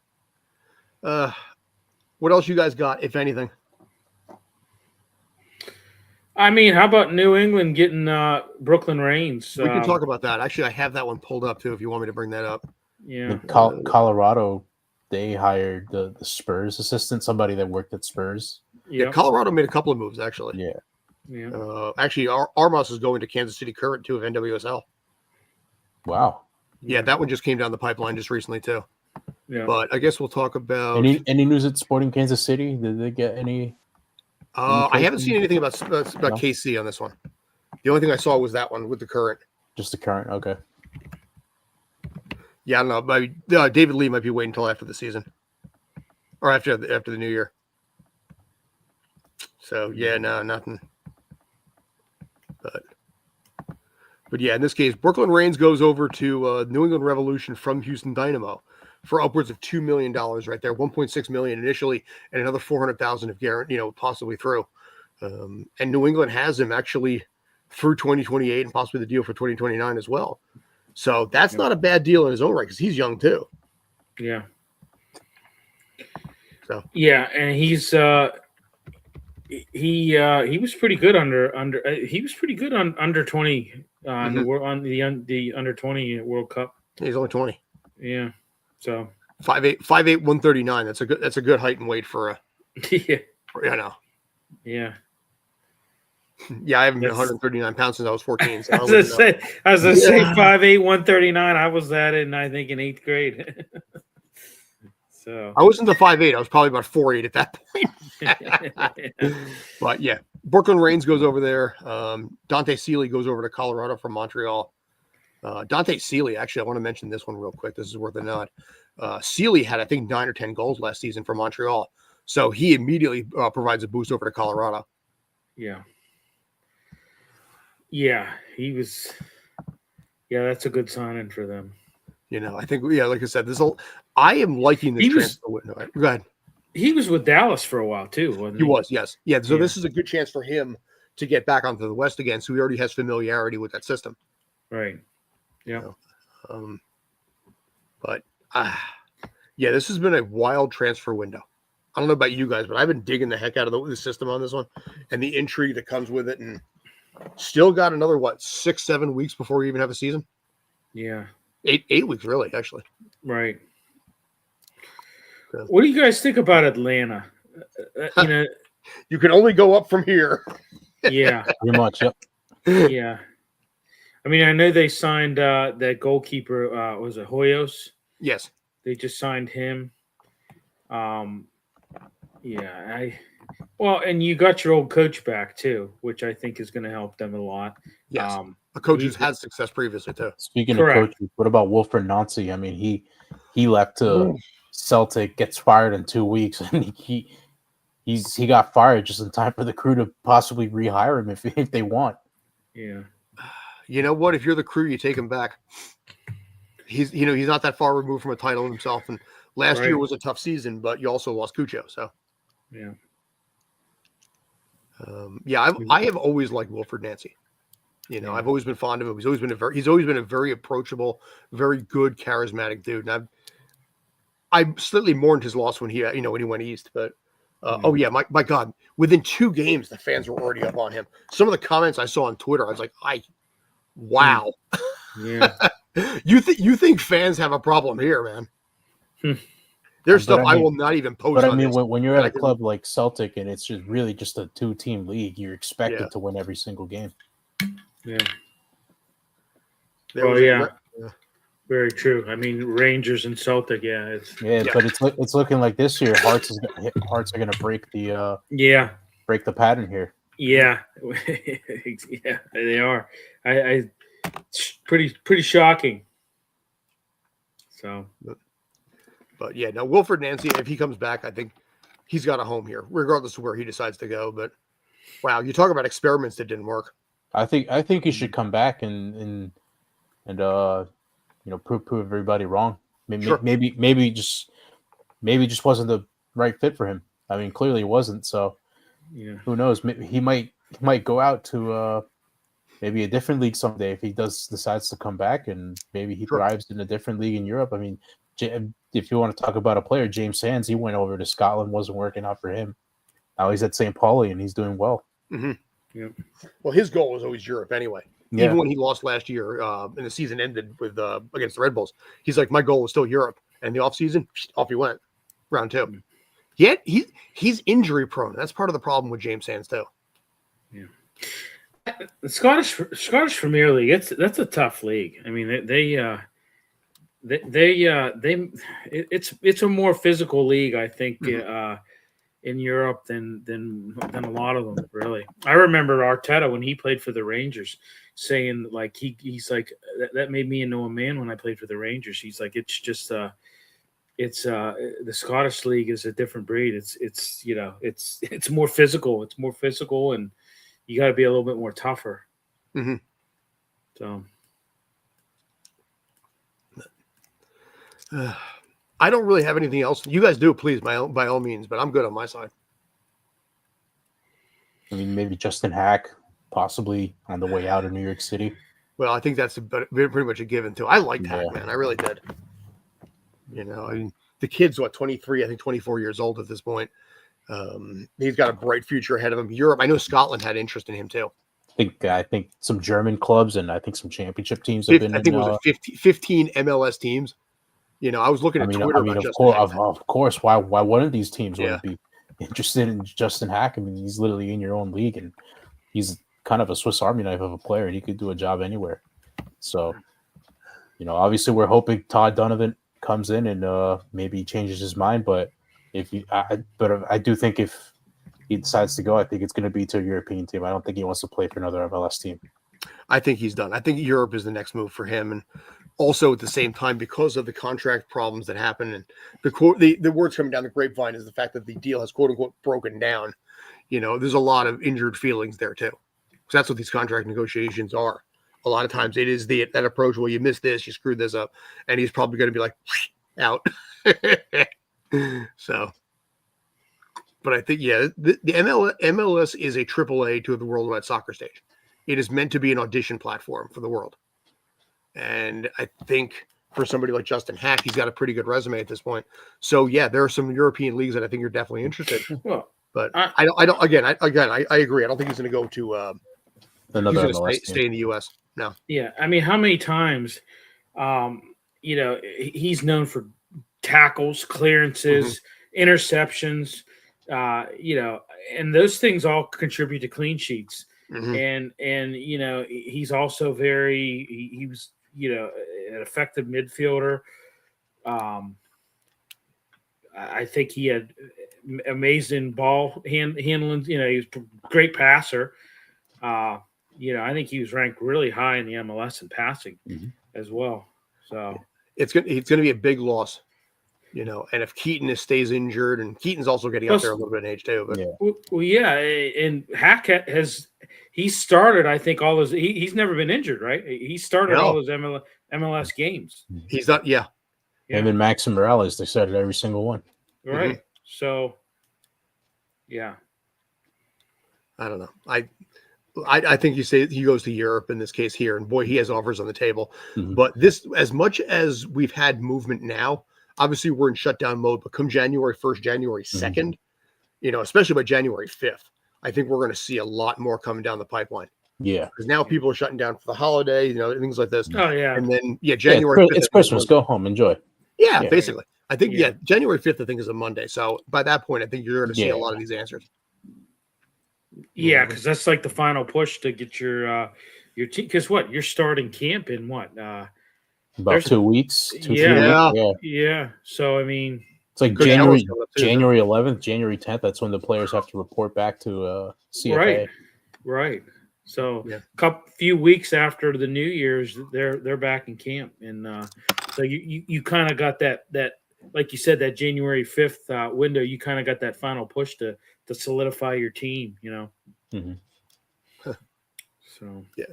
what else you guys got, if anything? I mean, how about New England getting Brooklyn Reigns? We can talk about that. Actually, I have that one pulled up too. If you want me to bring that up. Yeah, Colorado, they hired the Spurs assistant, somebody that worked at Spurs. Yeah, Colorado made a couple of moves actually. Yeah. Actually, Armas is going to Kansas City Current too of NWSL. Wow. Yeah, that one just came down the pipeline just recently too. Yeah. But I guess we'll talk about any news at Sporting Kansas City. Did they get any? I haven't seen anything about KC on this one. The only thing I saw was that one with the Current. Just the Current, okay. Yeah, I don't know. Maybe, David Lee might be waiting until after the season, or after the new year. So yeah, no, nothing. But yeah, in this case, Brooklyn Reigns goes over to New England Revolution from Houston Dynamo for upwards of $2 million right there, $1.6 million initially, and another $400,000 if guaranteed, possibly through. And New England has him actually through 2028 and possibly the deal for 2029 as well. So that's not a bad deal in his own right because he's young too. Yeah. So yeah, and he's he was pretty good under 20 on the under 20 World Cup. He's only 20. Yeah. So 5'8", 139. That's a good height and weight for a yeah. I know. Yeah. Yeah, I haven't been 139 pounds since I was 14. So I was gonna say 5'8", 139. I was that in 8th grade. So I wasn't the 5'8". I was probably about 4'8" at that point. But yeah, Brooklyn Reigns goes over there. Dante Seeley goes over to Colorado from Montreal. Dante Seeley, actually, I want to mention this one real quick. This is worth a nod. Seeley had, I think, 9 or 10 goals last season for Montreal. So he immediately provides a boost over to Colorado. Yeah. Yeah, he was. Yeah, that's a good signing for them. I think, like I said, I am liking this transfer window. Go ahead. He was with Dallas for a while too, wasn't he? He was, yes. Yeah, so this is a good chance for him to get back onto the West again. So he already has familiarity with that system. Right. Yeah. But this has been a wild transfer window. I don't know about you guys, but I've been digging the heck out of the system on this one and the intrigue that comes with it, and still got another 6-7 weeks before we even have a season. Yeah. 8 weeks, really, actually. Right. What do you guys think about Atlanta? You can only go up from here. Yeah. Pretty much, yep. Yeah. I mean, I know they signed that goalkeeper, was it Hoyos? Yes. They just signed him. And you got your old coach back too, which I think is going to help them a lot. Yes. A coach who's had success previously too. Speaking of coaches, what about Wilfred Nancy? I mean, he left to Celtic, gets fired in 2 weeks, and he got fired just in time for the Crew to possibly rehire him if they want. Yeah. You know what? If you're the Crew, you take him back. He's not that far removed from a title himself, and last year was a tough season, but you also lost Cucho, so yeah. I have always liked Wilfred Nancy. I've always been fond of him. He's always been a very approachable, very good, charismatic dude. And I slightly mourned his loss when he went east. But my God, within 2 games, the fans were already up on him. Some of the comments I saw on Twitter, I was like, wow. Yeah. You think fans have a problem here, man? There's stuff I will not even post. But I mean, when you're at a club like Celtic and it's just really just a 2-team league, you're expected to win every single game. Yeah. Yeah. Very true. I mean, Rangers and Celtic, but it's looking like this year Hearts are going to break the break the pattern here. Yeah, yeah, they are. I pretty shocking. So, but yeah, now Wilfred Nancy, if he comes back, I think he's got a home here, regardless of where he decides to go. But wow, you talk about experiments that didn't work. I think he should come back and prove everybody wrong. Maybe just wasn't the right fit for him. I mean, clearly it wasn't. So who knows? Maybe he might go out to maybe a different league someday if he decides to come back, and maybe he thrives in a different league in Europe. I mean, if you want to talk about a player, James Sands, he went over to Scotland, wasn't working out for him. Now he's at St. Pauli and he's doing well. Mm-hmm. Yeah. Well, his goal was always Europe anyway. Yeah. Even when he lost last year, and the season ended with against the Red Bulls, he's like, my goal was still Europe. And the offseason, off he went, round 2. Yet he's injury prone. That's part of the problem with James Sands too. Yeah. The Scottish Premier League, that's a tough league. I mean, it's a more physical league, I think, in Europe than a lot of them, really. I remember Arteta when he played for the Rangers saying, like, he's like, that made me into a man when I played for the Rangers. He's like, it's just the Scottish league is a different breed. It's more physical. It's more physical, and you got to be a little bit more tougher. Mm-hmm. So I don't really have anything else. You guys do, please, by all means, but I'm good on my side. I mean, maybe Justin Hack, possibly on the way out of New York City. Well, I think that's pretty much a given too. I liked Hack, man. I really did. I mean, the kid's 23, I think 24 years old at this point. He's got a bright future ahead of him. Europe, I know Scotland had interest in him too. I think some German clubs and I think some championship teams have been. I think it was 15 MLS teams. I was looking at Twitter. Of course. Why wouldn't these teams be interested in Justin Hack? I mean, he's literally in your own league, and he's kind of a Swiss Army knife of a player. He could do a job anywhere. So, obviously, we're hoping Todd Donovan comes in and maybe changes his mind. But I do think if he decides to go, I think it's going to be to a European team. I don't think he wants to play for another MLS team. I think he's done. I think Europe is the next move for him, and also at the same time, because of the contract problems that happen, and the words coming down the grapevine is the fact that the deal has quote unquote broken down. There's a lot of injured feelings there too, because that's what these contract negotiations are. A lot of times it is that approach. Well, you missed this, you screwed this up, and he's probably going to be like out. So, but I think the MLS is a AAA to the worldwide soccer stage. It is meant to be an audition platform for the world. And I think for somebody like Justin Hack, he's got a pretty good resume at this point. So yeah, there are some European leagues that I think you're definitely interested in. Well, but I don't. Again, I agree. I don't think he's going to go to another stay in the U.S. No. Yeah, I mean, how many times, he's known for tackles, clearances, interceptions, and those things all contribute to clean sheets. Mm-hmm. And he's also he was an effective midfielder. I think he had amazing ball handling. He was a great passer. I think he was ranked really high in the MLS in passing as well. So it's going to be a big loss. And if Keaton stays injured, and Keaton's also getting up there a little bit in age too. But and Hack he started, I think, all those. He's never been injured, right? He started all those MLS games. He's not. Yeah. Him and Maxim Morales, they started every single one. Right. Mm-hmm. So, yeah. I don't know. I think you say he goes to Europe in this case here, and boy, he has offers on the table. Mm-hmm. But this, as much as we've had movement now, obviously we're in shutdown mode. But come January 1st, January 2nd, especially by January 5th. I think we're going to see a lot more coming down the pipeline. Yeah. Because now people are shutting down for the holiday, things like this. Oh, yeah. And then, January 5th. It's Christmas. Go home. Enjoy. Yeah, basically. I think, January 5th, I think, is a Monday. So by that point, I think you're going to see a lot of these answers. Yeah, because that's like the final push to get your your team, because what you're starting camp in what? About 2 weeks. 3 Yeah. weeks. Yeah. So I mean, It's like Good hours January coming up too, January 11th, January 10th. That's when the players have to report back to CFA. right. So Yeah. few weeks after the New Year's, they're back in camp, and so you kind of got that like you said, that January 5th window. You kind of got that final push to solidify your team. Mhm. So Yeah.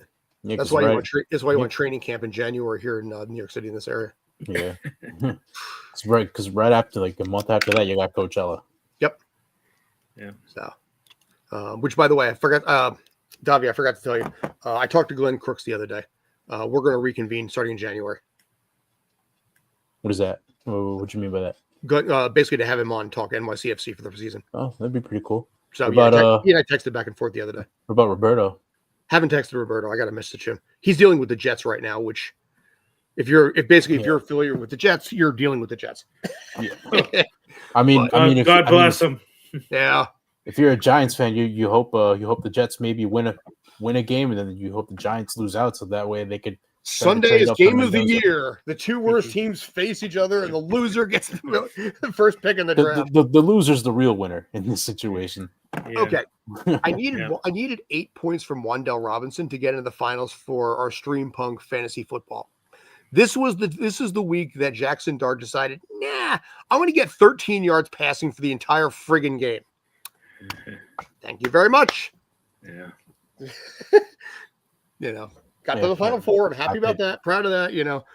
Yeah, That's 'cause why right, you want training camp in January here in New York City in this area. yeah. Because right after, like a month after that, you got Coachella. Yep. Yeah. So, which by the way, I forgot, Davi, I forgot to tell you. I talked to Glenn Crooks the other day. We're going to reconvene starting in January. What is that? What do you mean by that? Basically to have him on talk NYCFC for the season. Oh, that'd be pretty cool. So What yeah, about he and I texted back and forth the other day. what about Roberto? Haven't texted Roberto. I got to message him. He's dealing with the Jets right now, which if you're familiar with the Jets, you're dealing with the Jets. Yeah. I mean, God bless him. Yeah. If you're a Giants fan, you hope the Jets maybe win a game, and then you hope the Giants lose out, so that way they could. Sunday is game of the year. The two worst teams face each other, and the loser gets the first pick in the draft. The loser's the real winner in this situation. Yeah. Okay, I needed 8 points from Wandell Robinson to get into the finals for our Stream Punk fantasy football. This is the week that Jackson Dart decided, I'm going to get 13 yards passing for the entire friggin' game. Thank you very much. Yeah. Got to the Final Four. I'm happy about that. Proud of that.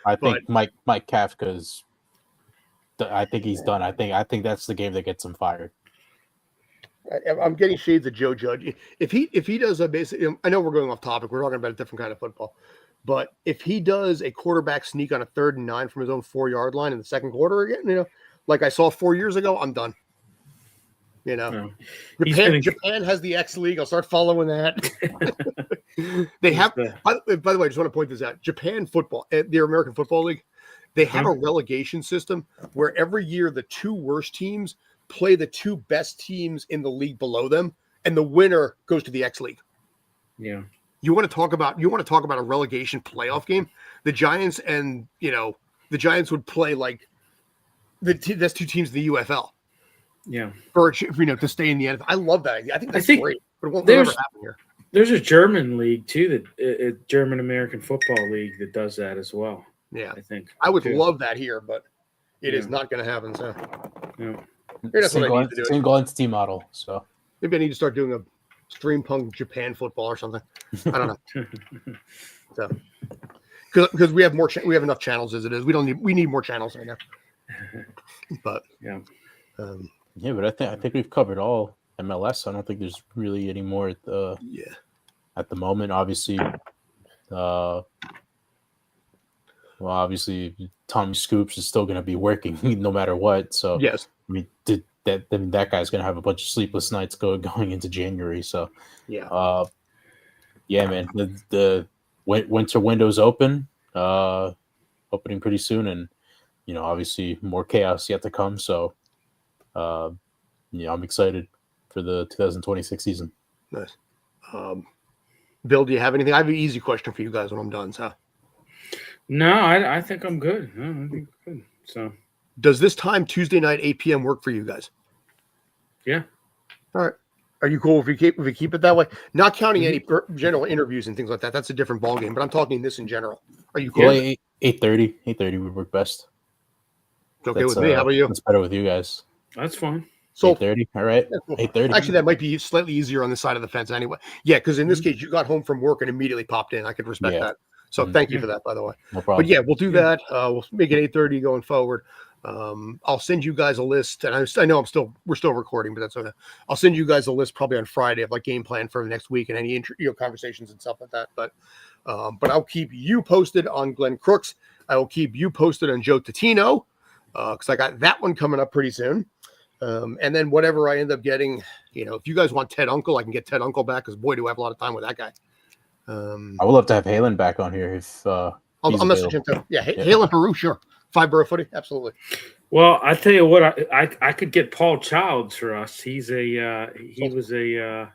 I think Mike Kafka's. I think he's done. I think that's the game that gets him fired. I'm getting shades of Joe Judge. If he does a basic, I know we're going off topic. We're talking about a different kind of football, but if he does a quarterback sneak on a 3rd and 9 from his own 4-yard line in the second quarter again, like I saw 4 years ago, I'm done. No. Japan has the X League. I'll start following that. They have. By the way, I just want to point this out. Japan football, the American Football League, they have a relegation system where every year the 2 worst teams play the 2 best teams in the league below them, and the winner goes to the X League. Yeah. You want to talk about a relegation playoff game? The Giants and the Giants would play like that's 2 teams in the UFL. Yeah. For to stay in the NFL. I love that idea. I think that's great, but it won't ever happen here. There's a German league too, that German American Football League that does that as well. Yeah, I think I would love that here, but it is not going to happen. So, that's what I need to do. Single entity model. So maybe I need to start doing a Stream Punk Japan football or something. I don't know. So, because we have we have enough channels as it is. We need more channels right now. But yeah. But I think we've covered all MLS. I don't think there's really any more at the moment. Obviously, Tommy Scoops is still going to be working no matter what. So yes, I mean that guy's going to have a bunch of sleepless nights going into January. So man, the winter window's opening pretty soon, and obviously more chaos yet to come. So. I'm excited for the 2026 season. Nice. Bill, do you have anything? I have an easy question for you guys when I'm done. So, no, I think I'm good. I think I'm good. So, does this time Tuesday night 8 p.m. work for you guys? Yeah. All right. Are you cool if we keep it that way? Not counting any general interviews and things like that. That's a different ballgame. But I'm talking this in general. Are you cool? Yeah, 8:30. 8:30 would work best. It's okay with me. How about you? It's better with you guys. That's fine. So 8:30. All right. 8:30. Actually, that might be slightly easier on the side of the fence anyway. Yeah, because in this case, you got home from work and immediately popped in. I could respect that. So thank you for that, by the way. No problem. But yeah, we'll do that. We'll make it 8:30 going forward. I'll send you guys a list, and I know we're still recording, but that's okay. I'll send you guys a list probably on Friday of like game plan for the next week and any conversations and stuff like that. But I'll keep you posted on Glenn Crooks. I will keep you posted on Joe Tatino because I got that one coming up pretty soon. And then whatever I end up getting, if you guys want Ted Uncle, I can get Ted Uncle back because boy, do I have a lot of time with that guy. I would love to have Halen back on here if I'll message him too. Yeah, Halen Haru, sure. 5 Borough Footy, absolutely. Well, I tell you what, I could get Paul Childs for us. He was a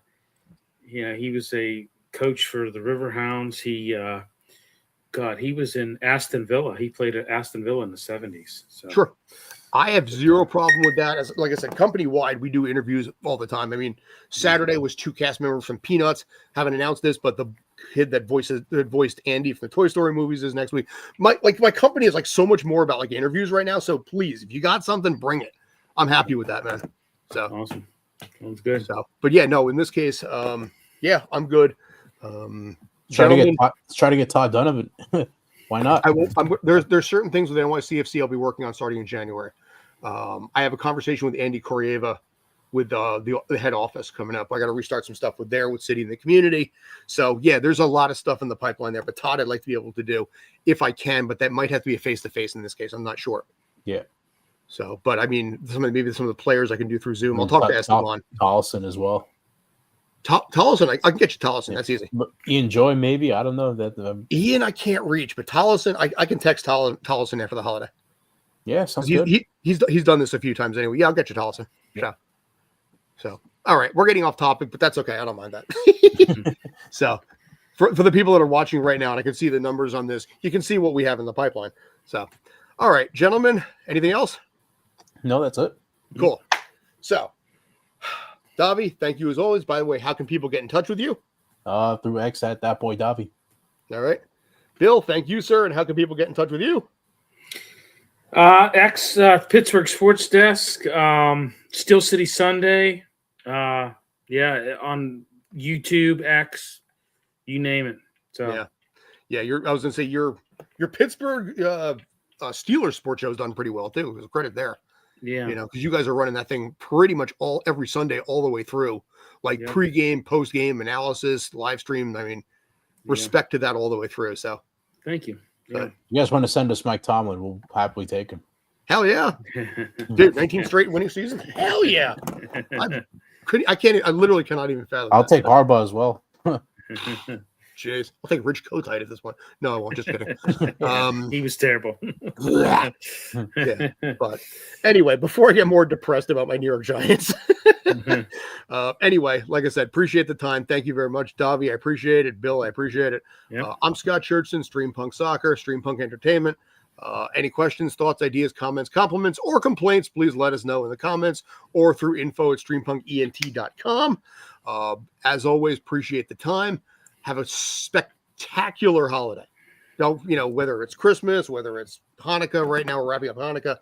coach for the Riverhounds. He was in Aston Villa. He played at Aston Villa in the 70s. So. Sure. I have zero problem with that. As like I said, company wide, we do interviews all the time. I mean, Saturday was 2 cast members from Peanuts. Haven't announced this, but the kid that voiced Andy from the Toy Story movies is next week. My company is like so much more about like interviews right now. So please, if you got something, bring it. I'm happy with that, man. So awesome. Sounds good. So, but yeah, no, in this case, yeah, I'm good. Try to get Todd Donovan. Why not? There's certain things with NYCFC I'll be working on starting in January. I have a conversation with Andy Koryeva with the head office coming up. I got to restart some stuff with City and the community. So yeah, there's a lot of stuff in the pipeline there. But Todd, I'd like to be able to do if I can, but that might have to be a face-to-face in this case. I'm not sure. Yeah. So, but I mean, maybe some of the players I can do through Zoom. I'll talk to Esteban. Tollison as well. Tollison, I can get you Tollison. That's easy. But Ian Joy, maybe. I don't know that. Ian, I can't reach, but Tollison, I can text Tollison after the holiday. Yeah, sounds good. He's done this a few times anyway. Yeah, I'll get you Tollison. Yeah. So, all right, we're getting off topic, but that's okay. I don't mind that. So, for the people that are watching right now, and I can see the numbers on this, you can see what we have in the pipeline. So, all right, gentlemen, anything else? No, that's it. Cool. So, Davi, thank you as always. By the way, how can people get in touch with you? Through X at that boy Davi. All right. Bill, thank you, sir. And how can people get in touch with you? X Pittsburgh Sports Desk, Steel City Sunday. On YouTube, X, you name it. So yeah. I was gonna say your Pittsburgh Steelers sports show is done pretty well too. There's credit there. Yeah, because you guys are running that thing pretty much every Sunday all the way through, like pre-game, post-game analysis, live stream. I mean, respect to that all the way through. So, thank you. You guys want to send us Mike Tomlin? We'll happily take him. Hell yeah, dude! 19 straight winning season. Hell yeah! I literally cannot even fathom. I'll take Harbaugh as well. Jeez, I'll take Rich Kotite at this one. No, I won't. Just kidding. He was terrible. Yeah, but anyway, before I get more depressed about my New York Giants, anyway, like I said, appreciate the time. Thank you very much, Davi. I appreciate it. Bill, I appreciate it. Yep. I'm Scott Churchson, Stream Punk Soccer, Stream Punk Entertainment. Any questions, thoughts, ideas, comments, compliments, or complaints, please let us know in the comments or through info@streampunkent.com. As always, appreciate the time. Have a spectacular holiday. Don't, whether it's Christmas, whether it's Hanukkah, right now we're wrapping up Hanukkah,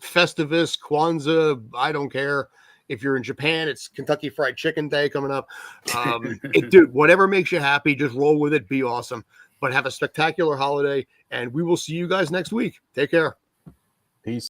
Festivus, Kwanzaa, I don't care. If you're in Japan, it's Kentucky Fried Chicken Day coming up. Dude, whatever makes you happy, just roll with it. Be awesome. But have a spectacular holiday, and we will see you guys next week. Take care.